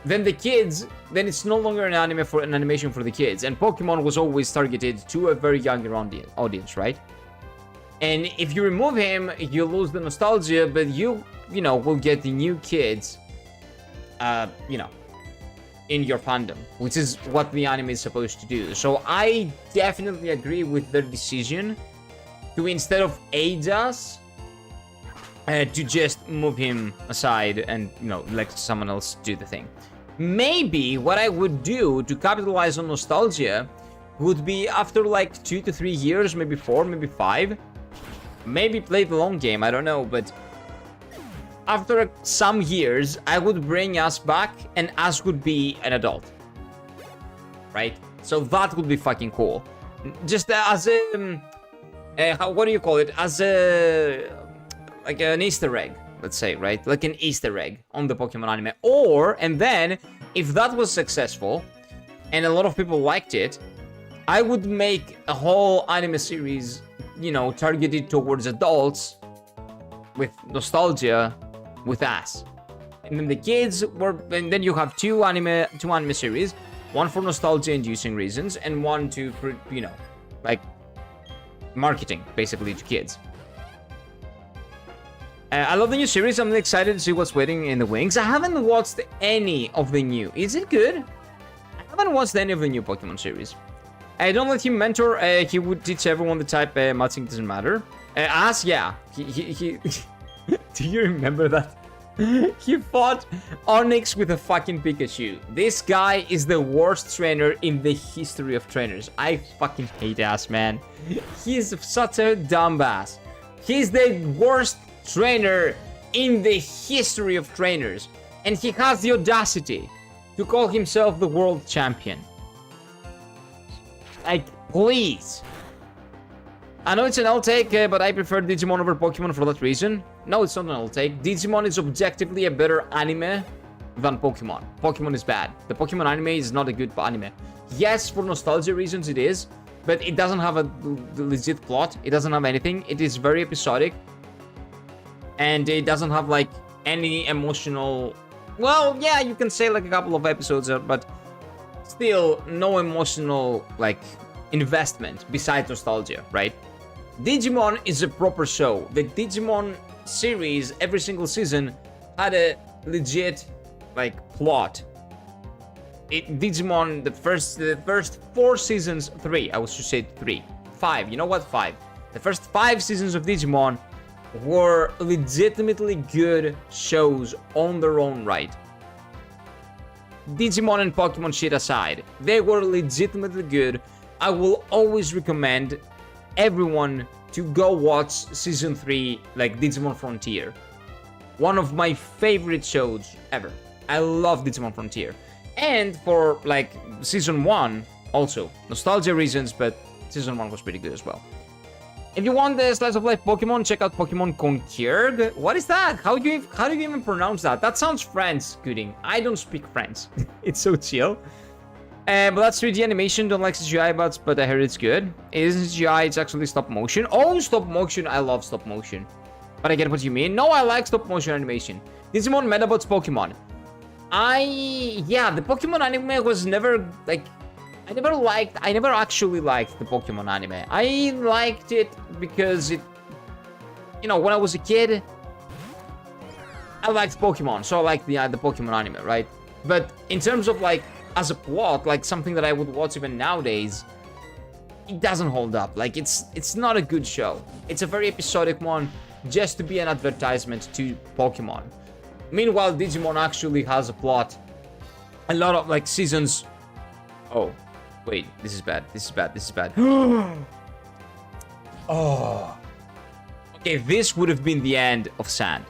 then the kids, then it's no longer an animation for the kids. And Pokemon was always targeted to a very younger audience, right? And if you remove him, you lose the nostalgia, but you know, will get the new kids, you know, in your fandom, which is what the anime is supposed to do. So I definitely agree with their decision to, instead of age us, to just move him aside and, you know, let someone else do the thing. Maybe what I would do to capitalize on nostalgia would be after like 2 to 3 years, maybe 4, maybe 5, maybe play the long game, I don't know, but after some years, I would bring us back and us would be an adult, right? So that would be fucking cool. Just as a, what do you call it? As a, like an Easter egg, let's say, right? Like an Easter egg on the Pokemon anime. Or, and then, if that was successful, and a lot of people liked it, I would make a whole anime series, you know, targeted towards adults with nostalgia with us. And then the kids were, and then you have two anime series, one for nostalgia inducing reasons and one to, you know, like marketing basically to kids. I love the new series. I'm excited to see what's waiting in the wings. I haven't watched any of the new. Is it good? I haven't watched any of the new Pokemon series. I don't let him mentor. He would teach everyone the type matching doesn't matter. As, yeah. He do you remember that? He fought Onyx with a fucking Pikachu. This guy is the worst trainer in the history of trainers. I fucking hate Ass, man. He's such a dumbass. He's the worst trainer in the history of trainers. And he has the audacity to call himself the world champion. Like, please. I know it's an L take, but I prefer Digimon over Pokemon for that reason. No, it's not an L take. Digimon is objectively a better anime than Pokemon. Pokemon is bad. The Pokemon anime is not a good anime. Yes, for nostalgia reasons it is, but it doesn't have a legit plot. It doesn't have anything. It is very episodic. And it doesn't have, like, any emotional... Well, yeah, you can say, like, a couple of episodes, but still no emotional, like, investment besides nostalgia, right? Digimon is a proper show. The Digimon series, every single season, had a legit, like, plot. Digimon, the first 4 seasons, 3, I was to say 3. 5, you know what? 5. The first 5 seasons of Digimon were legitimately good shows on their own right. Digimon and Pokemon shit aside, they were legitimately good. I will always recommend everyone to go watch season 3, like Digimon Frontier. One of my favorite shows ever. I love Digimon Frontier. And for, like, Season 1, also. Nostalgia reasons, but Season 1 was pretty good as well. If you want the slice of life Pokemon, check out Pokemon Conquerg. What is that? How do you even pronounce that? That sounds French, Gooding. I don't speak French. It's so chill. But that's 3D animation. Don't like CGI, but I heard it's good. It isn't CGI, it's actually stop motion. Oh, stop motion. I love stop motion. But I get what you mean. No, I like stop motion animation. Digimon Metabots Pokemon. Yeah, the Pokemon anime was never, like... I never actually liked the Pokemon anime. I liked it because it... You know, when I was a kid... I liked Pokemon, so I liked the Pokemon anime, right? But in terms of, like, as a plot, like, something that I would watch even nowadays... It doesn't hold up. Like, it's not a good show. It's a very episodic one, just to be an advertisement to Pokemon. Meanwhile, Digimon actually has a plot. A lot of, like, seasons... Oh... Wait, this is bad. This is bad. This is bad. Oh. Okay, this would have been the end of Sand.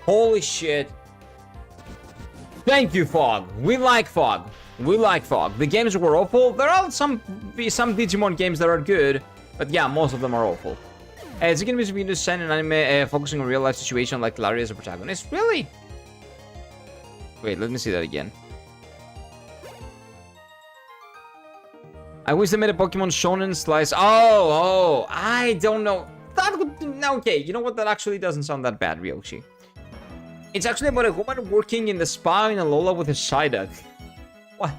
Holy shit. Thank you, Fog. We like Fog. We like Fog. The games were awful. There are some Digimon games that are good, but yeah, most of them are awful. It's gonna be to send an anime focusing on real life situation like Larry as a protagonist. Really? Wait, let me see that again. I wish they made a Pokemon Shonen Slice. Oh, I don't know. That would... Okay, you know what? That actually doesn't sound that bad, Ryoshi. It's actually about a woman working in the spa in Alola with a Psyduck. What?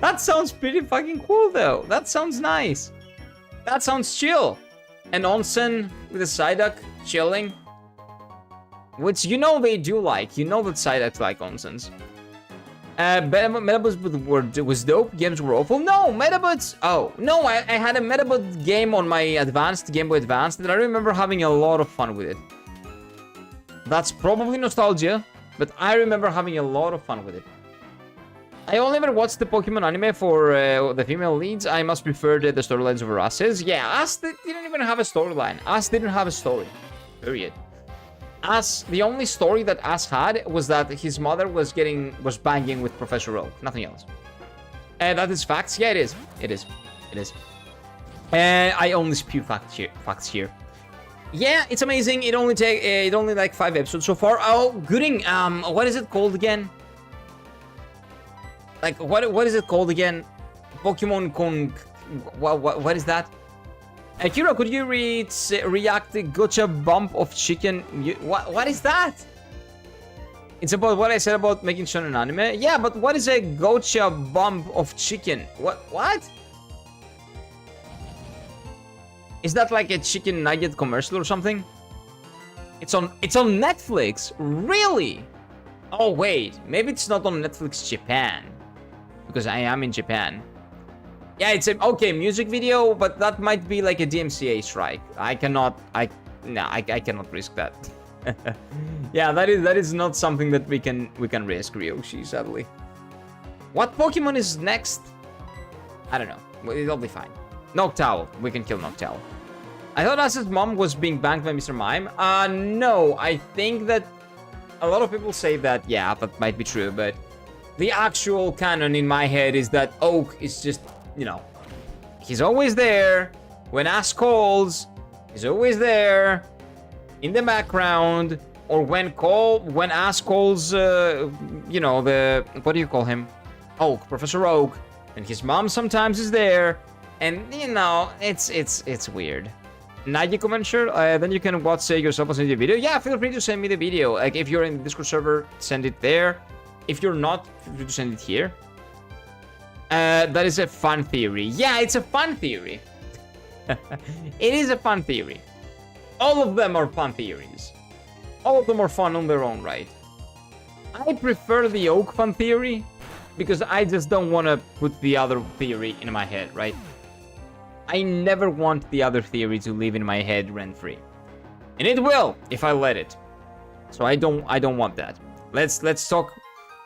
That sounds pretty fucking cool, though. That sounds nice. That sounds chill. An onsen with a Psyduck chilling. Which, you know, they do like. You know that Psyducks like onsens. Metabots was dope. Games were awful. No, Metabots. Oh, no, I had a Metabot game on my Game Boy Advance that I remember having a lot of fun with it. That's probably nostalgia, but I remember having a lot of fun with it. I only ever watched the Pokemon anime for the female leads. I must prefer the storylines over Ass's. Yeah, Ass didn't even have a storyline. Ass didn't have a story. Period. Ass, the only story that Ass had was that his mother was banging with Professor Oak. Nothing else. And that is facts. Yeah, it is. It is. It is. And I only spew facts here. Yeah, it's amazing. It only like 5 episodes so far. Oh, Gooding. What is it called again? Like, what is it called again? Pokemon Con... What is that? Kira, could you react the gotcha bump of chicken? What is that? It's about what I said about making shonen anime. Yeah, but what is a gotcha bump of chicken? What? Is that like a chicken nugget commercial or something? It's on Netflix. Really? Oh wait, maybe it's not on Netflix Japan, because I am in Japan. Yeah, it's a music video, but that might be like a DMCA strike. I cannot risk that. Yeah, that is not something that we can risk, Ryoshi, sadly. What Pokemon is next? I don't know. It'll be fine. Noctowl. We can kill Noctowl. I thought Ass's mom was being banged by Mr. Mime. No, I think that a lot of people say that, yeah, that might be true, but the actual canon in my head is that Oak is just, you know, he's always there. When Ass calls, he's always there in the background. Or when Ass calls, you know, what do you call him? Oak, Professor Oak. And his mom sometimes is there. And, you know, it's weird. Nagiko Venture, then you can watch yourself and send the video. Yeah, feel free to send me the video. Like, if you're in the Discord server, send it there. If you're not, feel free to send it here. That is a fun theory. Yeah, it's a fun theory. It is a fun theory. All of them are fun theories. All of them are fun on their own right. I prefer the Oak fun theory because I just don't want to put the other theory in my head, right? I never want the other theory to live in my head rent-free. And it will if I let it. So I don't want that. Let's talk.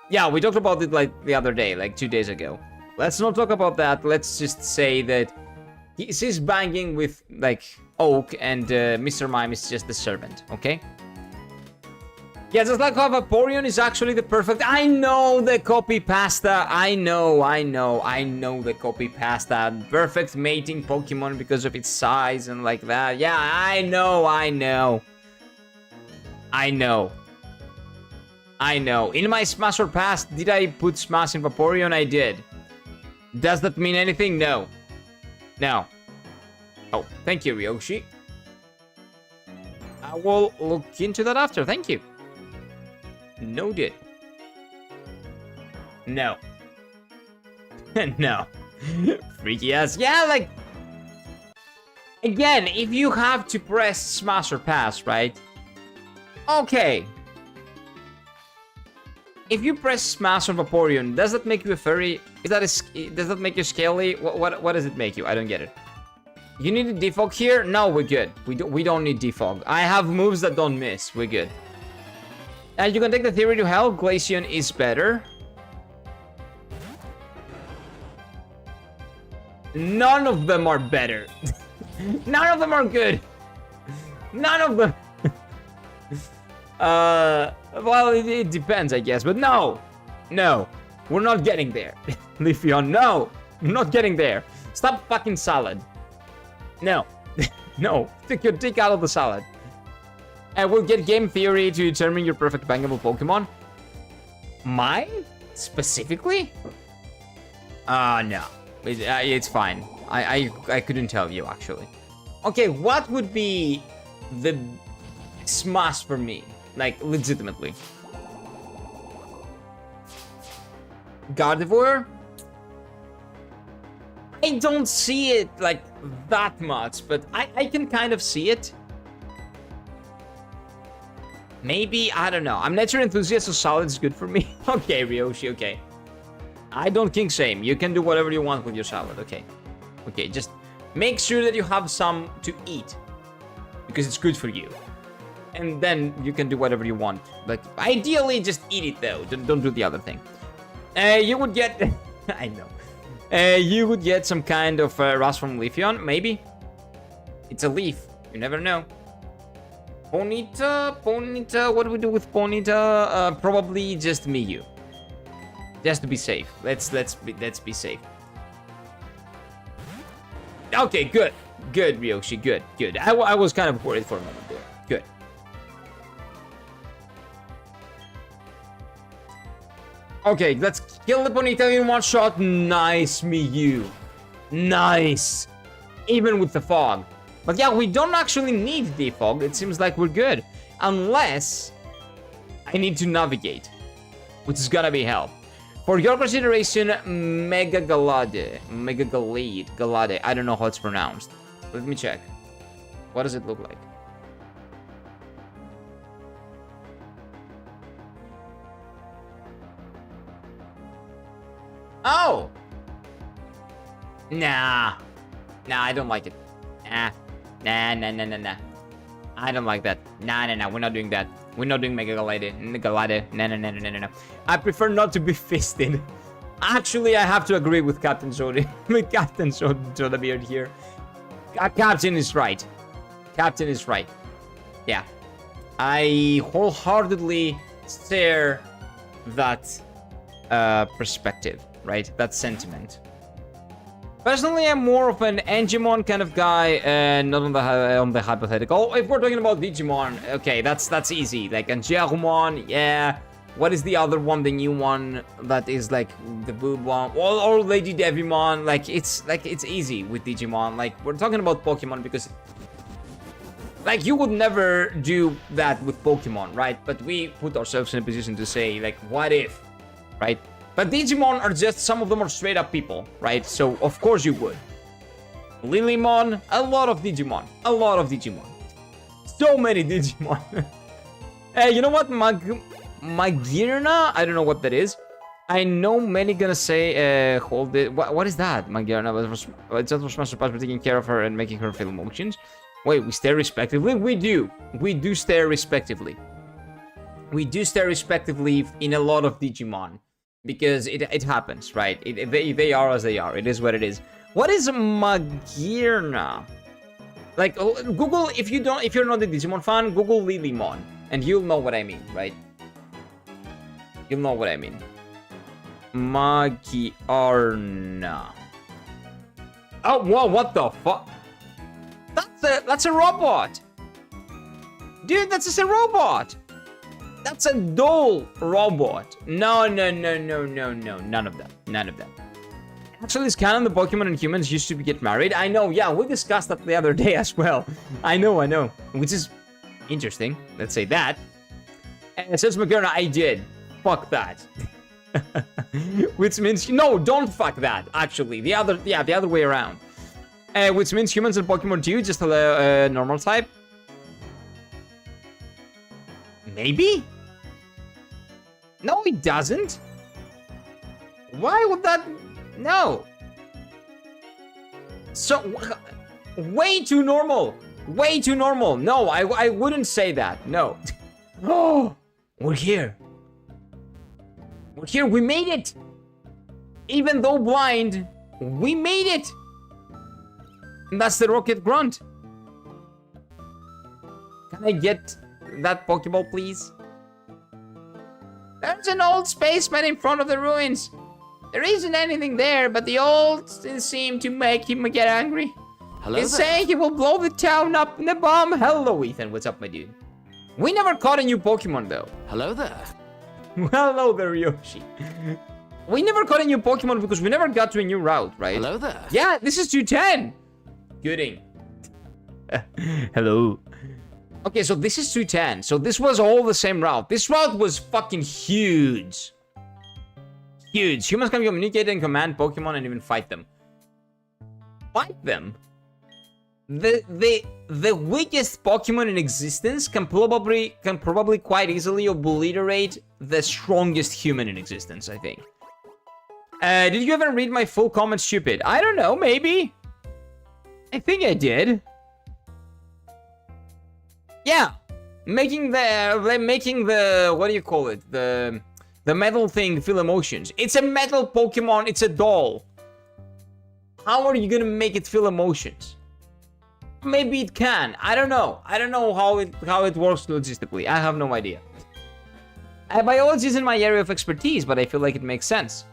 Yeah, we talked about it like the other day, like 2 days ago. Let's not talk about that. Let's just say that he's banging with like Oak and Mr. Mime is just the servant, okay? Yeah, just like how Vaporeon is actually the perfect... I know the copy pasta. I know the copy pasta. Perfect mating Pokemon because of its size and like that. Yeah, I know. In my Smash or Pass, did I put Smash in Vaporeon? I did. Does that mean anything? No. Oh, thank you, Ryoshi. I will look into that after. Thank you. Noted. No. No. Freaky ass. Yeah, like... Again, if you have to press Smash or Pass, right? Okay. If you press Smash on Vaporeon, does that make you a furry? Does that make you scaly? What does it make you? I don't get it. You need a defog here? No, we're good. We don't need defog. I have moves that don't miss. We're good. And you can take the theory to hell. Glaceon is better. None of them are better. None of them are good. None of them. Well, it depends, I guess. But no. We're not getting there. Leafeon, no. We're not getting there. Stop fucking salad. No. No. Take your dick out of the salad. And we'll get game theory to determine your perfect bangable Pokemon. Mine? Specifically? No. It's fine. I couldn't tell you, actually. Okay, what would be the Smash for me? Like, legitimately. Gardevoir? I don't see it, like, that much, but I can kind of see it. Maybe, I don't know. I'm nature enthusiast, so solid is good for me. Okay, Ryoshi, okay. I don't king shame. You can do whatever you want with your salad, okay. Okay, just make sure that you have some to eat. Because it's good for you. And then you can do whatever you want. Like, ideally, just eat it, though. Don't do the other thing. You would get... I know. You would get some kind of Rust from Leafeon, maybe. It's a leaf. You never know. Ponyta, what do we do with Ponyta? Probably just Miyu. Just to be safe. Let's be safe. Okay, good. Good, Ryoshi, good. I was kind of worried for a moment there. Good. Okay, let's kill the Ponyta in one shot. Nice, Miyu. Nice. Even with the fog. But yeah, we don't actually need the fog. It seems like we're good. Unless I need to navigate. Which is gonna be hell. For your consideration, Mega Galade. Galade. I don't know how it's pronounced. Let me check. What does it look like? Oh! Nah, I don't like it. Nah. I don't like that. Nah. We're not doing that. We're not doing Mega Galade. No. I prefer not to be fisted. Actually, I have to agree with Captain Soda. With Captain Soda Beard here. Captain is right. Captain is right. Yeah. I wholeheartedly share that perspective, right? That sentiment. Personally, I'm more of an Angemon kind of guy, and not on the hypothetical. If we're talking about Digimon, okay, that's easy. Like Angemon, yeah. What is the other one, the new one that is like the boob one? Or Lady Devimon? Like it's easy with Digimon. Like we're talking about Pokemon because, like, you would never do that with Pokemon, right? But we put ourselves in a position to say, like, what if, right? But Digimon are just, some of them are straight up people, right? So, of course you would. Lilymon, a lot of Digimon. So many Digimon. Hey, you know what? Magirna? I don't know what that is. I know many gonna say, hold it. What is that? Magirna, it's just for Smash Pass for taking care of her and making her feel emotions. Wait, we stare respectively? We do. We do stare respectively. We do stare respectively in a lot of Digimon. Because it happens, right? They are as they are. It is what it is. What is Magirna? Like, Google, if you're not a Digimon fan, Google Lilymon. And you'll know what I mean, right? You'll know what I mean. Magiarna. Oh, whoa, what the fuck? That's a robot. Dude, that's just a robot. That's a doll robot. No. None of that. None of that. Actually, it's canon the Pokemon and humans used to get married. I know, yeah, we discussed that the other day as well. I know. Which is interesting. Let's say that. And it says Moderna, I did. Fuck that. Which means, no, don't fuck that, actually. The other way around. Which means humans and Pokemon do just a normal type. Maybe? No, it doesn't. Why would that... No. So, way too normal. Way too normal. No, I wouldn't say that. No. Oh, we're here. We're here. We made it. Even though blind, we made it. And that's the Rocket Grunt. Can I get that Pokeball, please? There's an old spaceman in front of the ruins. There isn't anything there, but the old seem to make him get angry. Hello He's there. saying he will blow the town up in a bomb. Hello, Ethan. What's up, my dude? We never caught a new Pokemon, though. Hello there. Hello there, Yoshi. We never caught a new Pokemon because we never got to a new route, right? Hello there. Yeah, this is 210. Gooding. Hello. Okay, so this is 210. So this was all the same route. This route was fucking huge. Huge. Humans can communicate and command Pokemon and even fight them. Fight them? The weakest Pokemon in existence can probably quite easily obliterate the strongest human in existence, I think. Did you ever read my full comment, stupid? I don't know, maybe. I think I did. Yeah. Making the what do you call it? The metal thing feel emotions. It's a metal Pokemon, it's a doll. How are you gonna make it feel emotions? Maybe it can. I don't know. I don't know how it works logistically. I have no idea. Biology isn't my area of expertise, but I feel like it makes sense.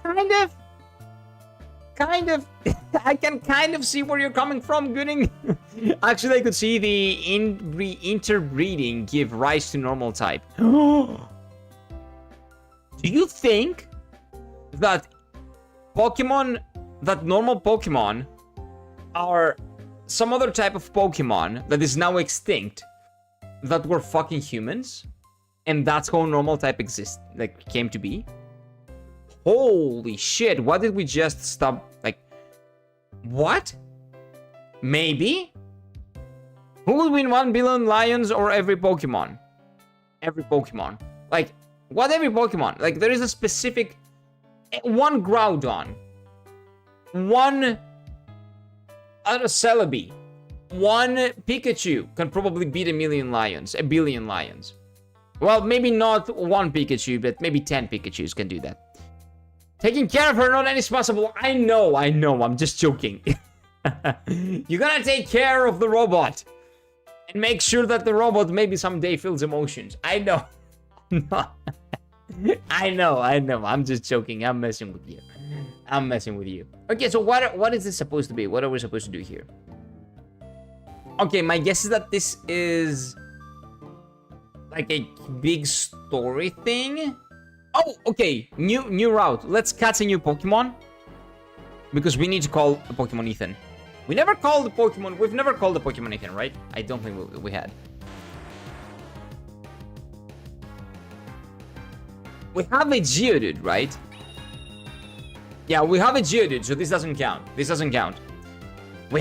Kind of. I can kind of see where you're coming from, Gooding. Actually, I could see the interbreeding give rise to normal type. Do you think that normal Pokemon are some other type of Pokemon that is now extinct that were fucking humans? And that's how normal type came to be? Holy shit, what did we just stop? Like, what? Maybe? Who will win 1 billion lions or every Pokemon? Every Pokemon. Like, what every Pokemon? Like, there is a specific... One Groudon. One... Celebi. One Pikachu can probably beat 1 million lions. 1 billion lions. Well, maybe not one Pikachu, but maybe 10 Pikachus can do that. Taking care of her, not any possible. I know. I'm just joking. You're gonna take care of the robot. And make sure that the robot maybe someday feels emotions. I know. I know. I'm just joking. I'm messing with you. Okay, so what is this supposed to be? What are we supposed to do here? Okay, my guess is that this is like a big story thing. Oh, okay. New route. Let's catch a new Pokemon. Because we need to call the Pokemon Ethan. We've never called the Pokemon Ethan, right? I don't think we had. We have a Geodude, right? Yeah, we have a Geodude, so this doesn't count. We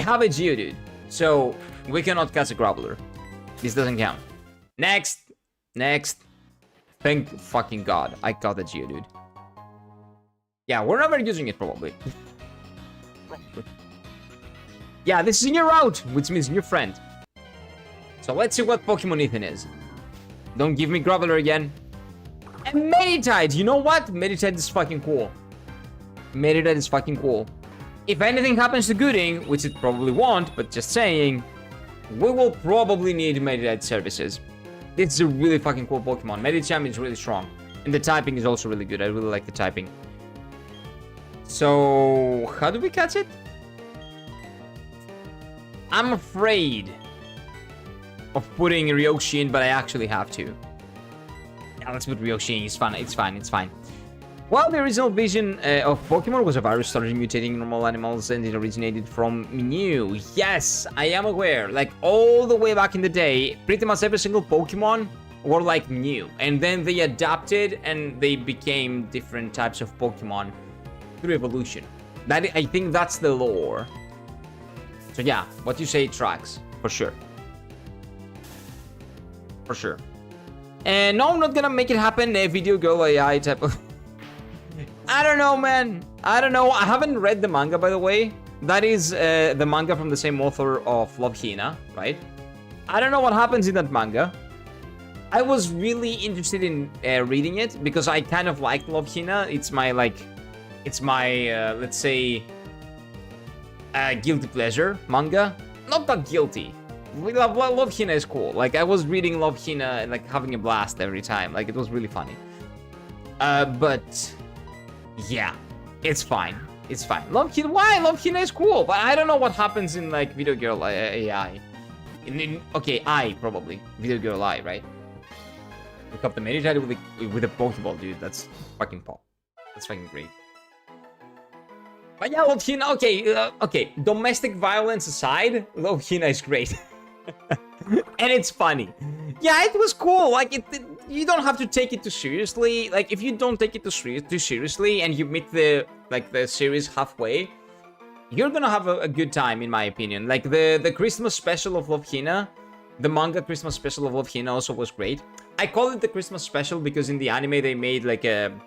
have a Geodude, so we cannot catch a Graveler. This doesn't count. Next. Thank fucking God, I got the Geodude. Yeah, we're never using it, probably. Yeah, this is a new route, which means new friend. So let's see what Pokemon Ethan is. Don't give me Graveler again. And Meditite, you know what? Meditite is fucking cool. If anything happens to Gooding, which it probably won't, but just saying, we will probably need Meditite services. This is a really fucking cool Pokemon. Medicham is really strong. And the typing is also really good. I really like the typing. So, how do we catch it? I'm afraid of putting Ryoshi in, but I actually have to. Yeah, let's put Ryoshi in. It's fine. It's fine. It's fine. Well, the original vision of Pokemon was a virus started mutating normal animals, and it originated from Mew. Yes, I am aware. Like, all the way back in the day, pretty much every single Pokemon were like Mew. And then they adapted, and they became different types of Pokemon through evolution. I think that's the lore. So yeah, what you say tracks, for sure. For sure. And no, I'm not gonna make it happen, a video girl AI type of... I don't know, man. I don't know. I haven't read the manga, by the way. That is the manga from the same author of Love Hina, right? I don't know what happens in that manga. I was really interested in reading it because I kind of like Love Hina. It's my, let's say, guilty pleasure manga. Not that guilty. Love Hina is cool. Like, I was reading Love Hina and, like, having a blast every time. Like, it was really funny. But... yeah, it's fine. It's fine. Love Hina, why? Love Hina is cool, but I don't know what happens in, like, Video Girl AI. Okay, I, probably. Video Girl I, right? Look up the Meditite with a Pokeball, dude. That's fucking pop. That's fucking great. But yeah, Love Hina, okay. Domestic violence aside, Love Hina is great. And it's funny. Yeah, it was cool. Like, you don't have to take it too seriously. Like, if you don't take it too seriously and you meet the series halfway, you're gonna have a good time, in my opinion. Like, the Christmas special of Love Hina, the manga Christmas special of Love Hina also was great. I call it the Christmas special because in the anime they made like an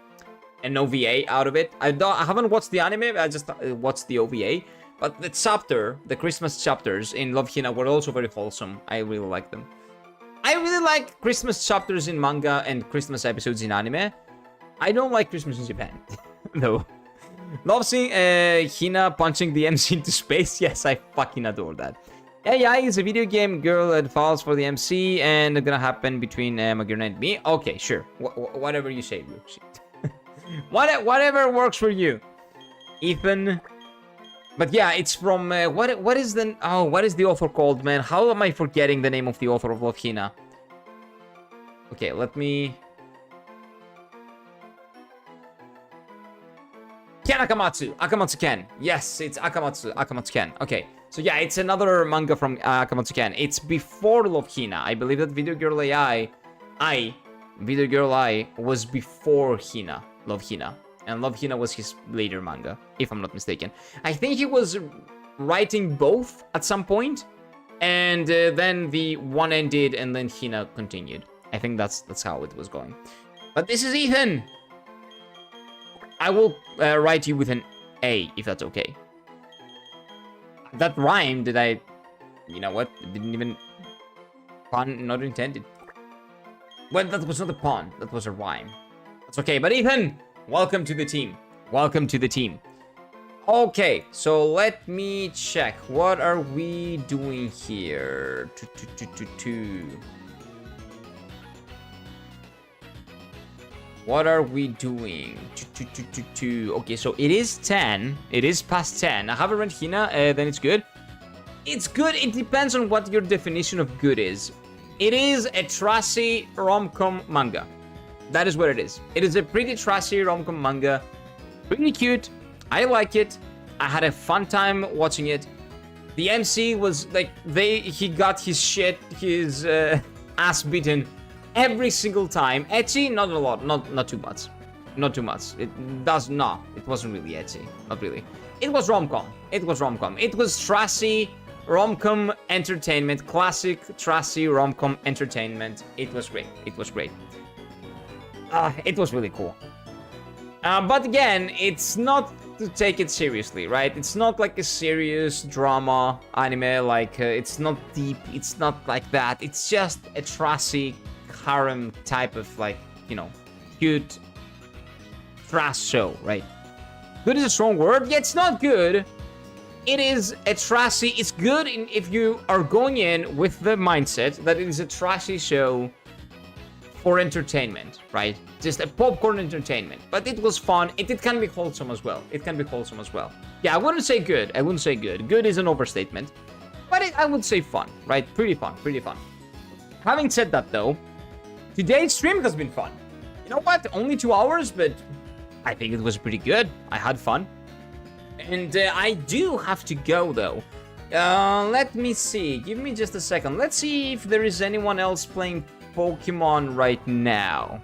OVA out of it. I haven't watched the anime, I just watched the OVA. But the Christmas chapters in Love Hina were also very wholesome. I really like them. I really like Christmas chapters in manga and Christmas episodes in anime. I don't like Christmas in Japan, though. Love seeing Hina punching the MC into space. Yes, I fucking adore that. AI is a video game girl that falls for the MC, and it's gonna happen between Magirna and me. Okay, sure. Whatever you say, Brooks. Whatever works for you, Ethan. But yeah, it's from what is the author called, man? How am I forgetting the name of the author of Love Hina? Okay, let me. Ken Akamatsu Ken. Yes, it's Akamatsu Ken. Okay, so yeah, it's another manga from Akamatsu Ken. It's before Love Hina. I believe that Video Girl I was before Hina, Love Hina. And Love Hina was his later manga, if I'm not mistaken. I think he was writing both at some point, and then the one ended, and then Hina continued. I think that's how it was going. But this is Ethan. I will write you with an A, if that's okay. That rhyme, did I... You know what? It didn't even... Pun not intended. Well, that was not a pun. That was a rhyme. That's okay, but Ethan... welcome to the team. Welcome to the team. Okay, so let me check. What are we doing here? What are we doing? Okay, so it is 10. It is past 10. I haven't read Hina, then it's good. It's good. It depends on what your definition of good is. It is a trashy rom-com manga. That is what it is. It is a pretty trashy rom-com manga. Pretty cute. I like it. I had a fun time watching it. The MC was like, he got his ass beaten every single time. Ecchi, not a lot, not too much. Not too much. It wasn't really ecchi. Not really. It was rom-com. It was trashy rom-com entertainment. Classic trashy rom-com entertainment. It was great. It was really cool. But again, it's not to take it seriously, right? It's not like a serious drama anime, like it's not deep, it's not like that. It's just a trashy harem type of, like, you know, cute trash show, right? Good is a strong word. Yeah, it's not good. It is a trashy, it's good if you are going in with the mindset that it is a trashy show for entertainment, right? Just a popcorn entertainment. But it was fun. It can be wholesome as well. It can be wholesome as well. Yeah, I wouldn't say good. I wouldn't say good. Good is an overstatement. But I would say fun, right? Pretty fun, pretty fun. Having said that, though, today's stream has been fun. You know what? Only 2 hours, but I think it was pretty good. I had fun. And I do have to go, though. Let me see. Give me just a second. Let's see if there is anyone else playing Pokemon right now.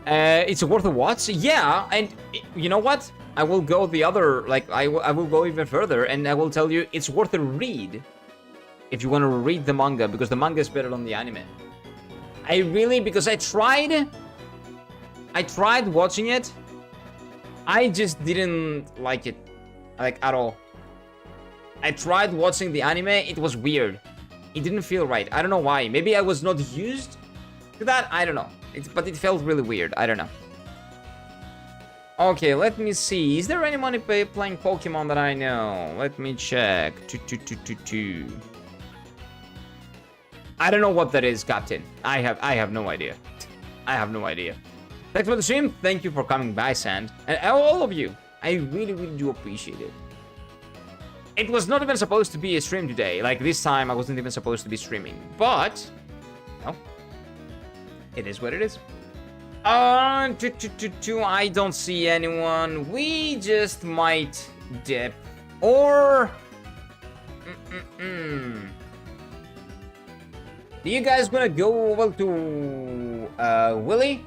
It's worth a watch? Yeah, and you know what? I will go the other, like, I will go even further, and I will tell you it's worth a read if you want to read the manga, because the manga is better than the anime. Because I tried watching it. I just didn't like it, like, at all. I tried watching the anime, it was weird. It didn't feel right. I don't know why. Maybe I was not used to that. I don't know. But it felt really weird. I don't know. Okay, let me see. Is there anyone playing Pokemon that I know? Let me check. I don't know what that is, Captain. I have no idea. I have no idea. Thanks for the stream. Thank you for coming by, Sand. And all of you. I really, really do appreciate it. It was not even supposed to be a stream today. Like, this time I wasn't even supposed to be streaming. But, no. It is what it is. I don't see anyone. We just might dip. Or... Do you guys wanna go over to Willy?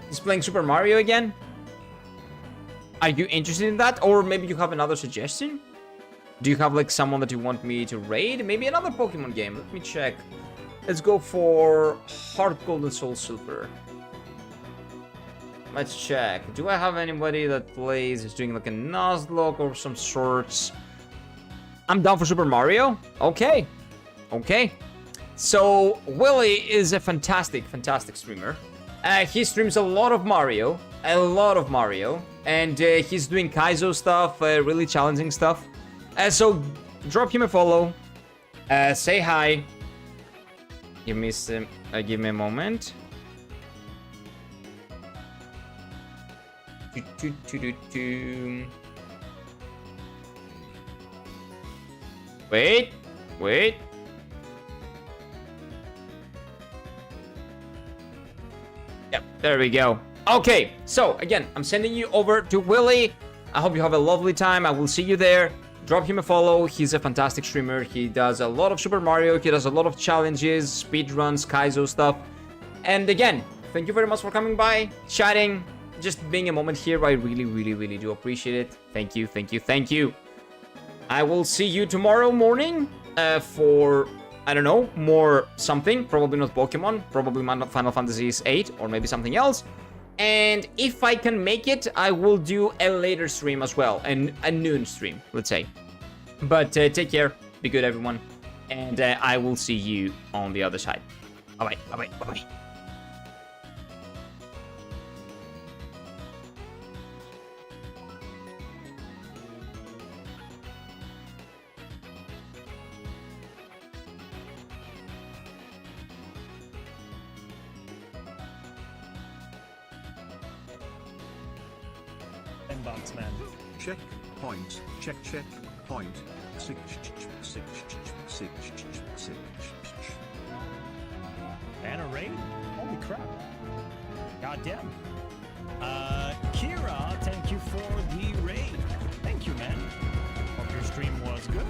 He's playing Super Mario again? Are you interested in that? Or maybe you have another suggestion? Do you have like someone that you want me to raid? Maybe another Pokemon game. Let me check. Let's go for Heart Gold and Soul Silver. Let's check. Do I have anybody that plays, is doing like a Nuzlocke or some sorts? I'm down for Super Mario. Okay. Okay. So, Willy is a fantastic, fantastic streamer. He streams a lot of Mario. And he's doing Kaizo stuff, really challenging stuff. So, drop him a follow. Say hi. Give me a moment. Wait. Yep, there we go. Okay, so again, I'm sending you over to Willy. I hope you have a lovely time. I will see you there. Drop him a follow. He's a fantastic streamer. He does a lot of Super Mario. He does a lot of challenges, speedruns, Kaizo stuff. And again, thank you very much for coming by, chatting, just being a moment here. I really, really, really do appreciate it. Thank you, thank you, thank you. I will see you tomorrow morning for, I don't know, more something. Probably not Pokemon. Probably Final Fantasy VIII or maybe something else. And if I can make it, I will do a later stream as well. A noon stream, let's say. But take care. Be good, everyone. And I will see you on the other side. Bye-bye. Bye-bye. Bye-bye. Box man. Check point. Check point. Six. And a raid? Holy crap. Goddamn. Kira, thank you for the raid. Thank you, man. Hope your stream was good.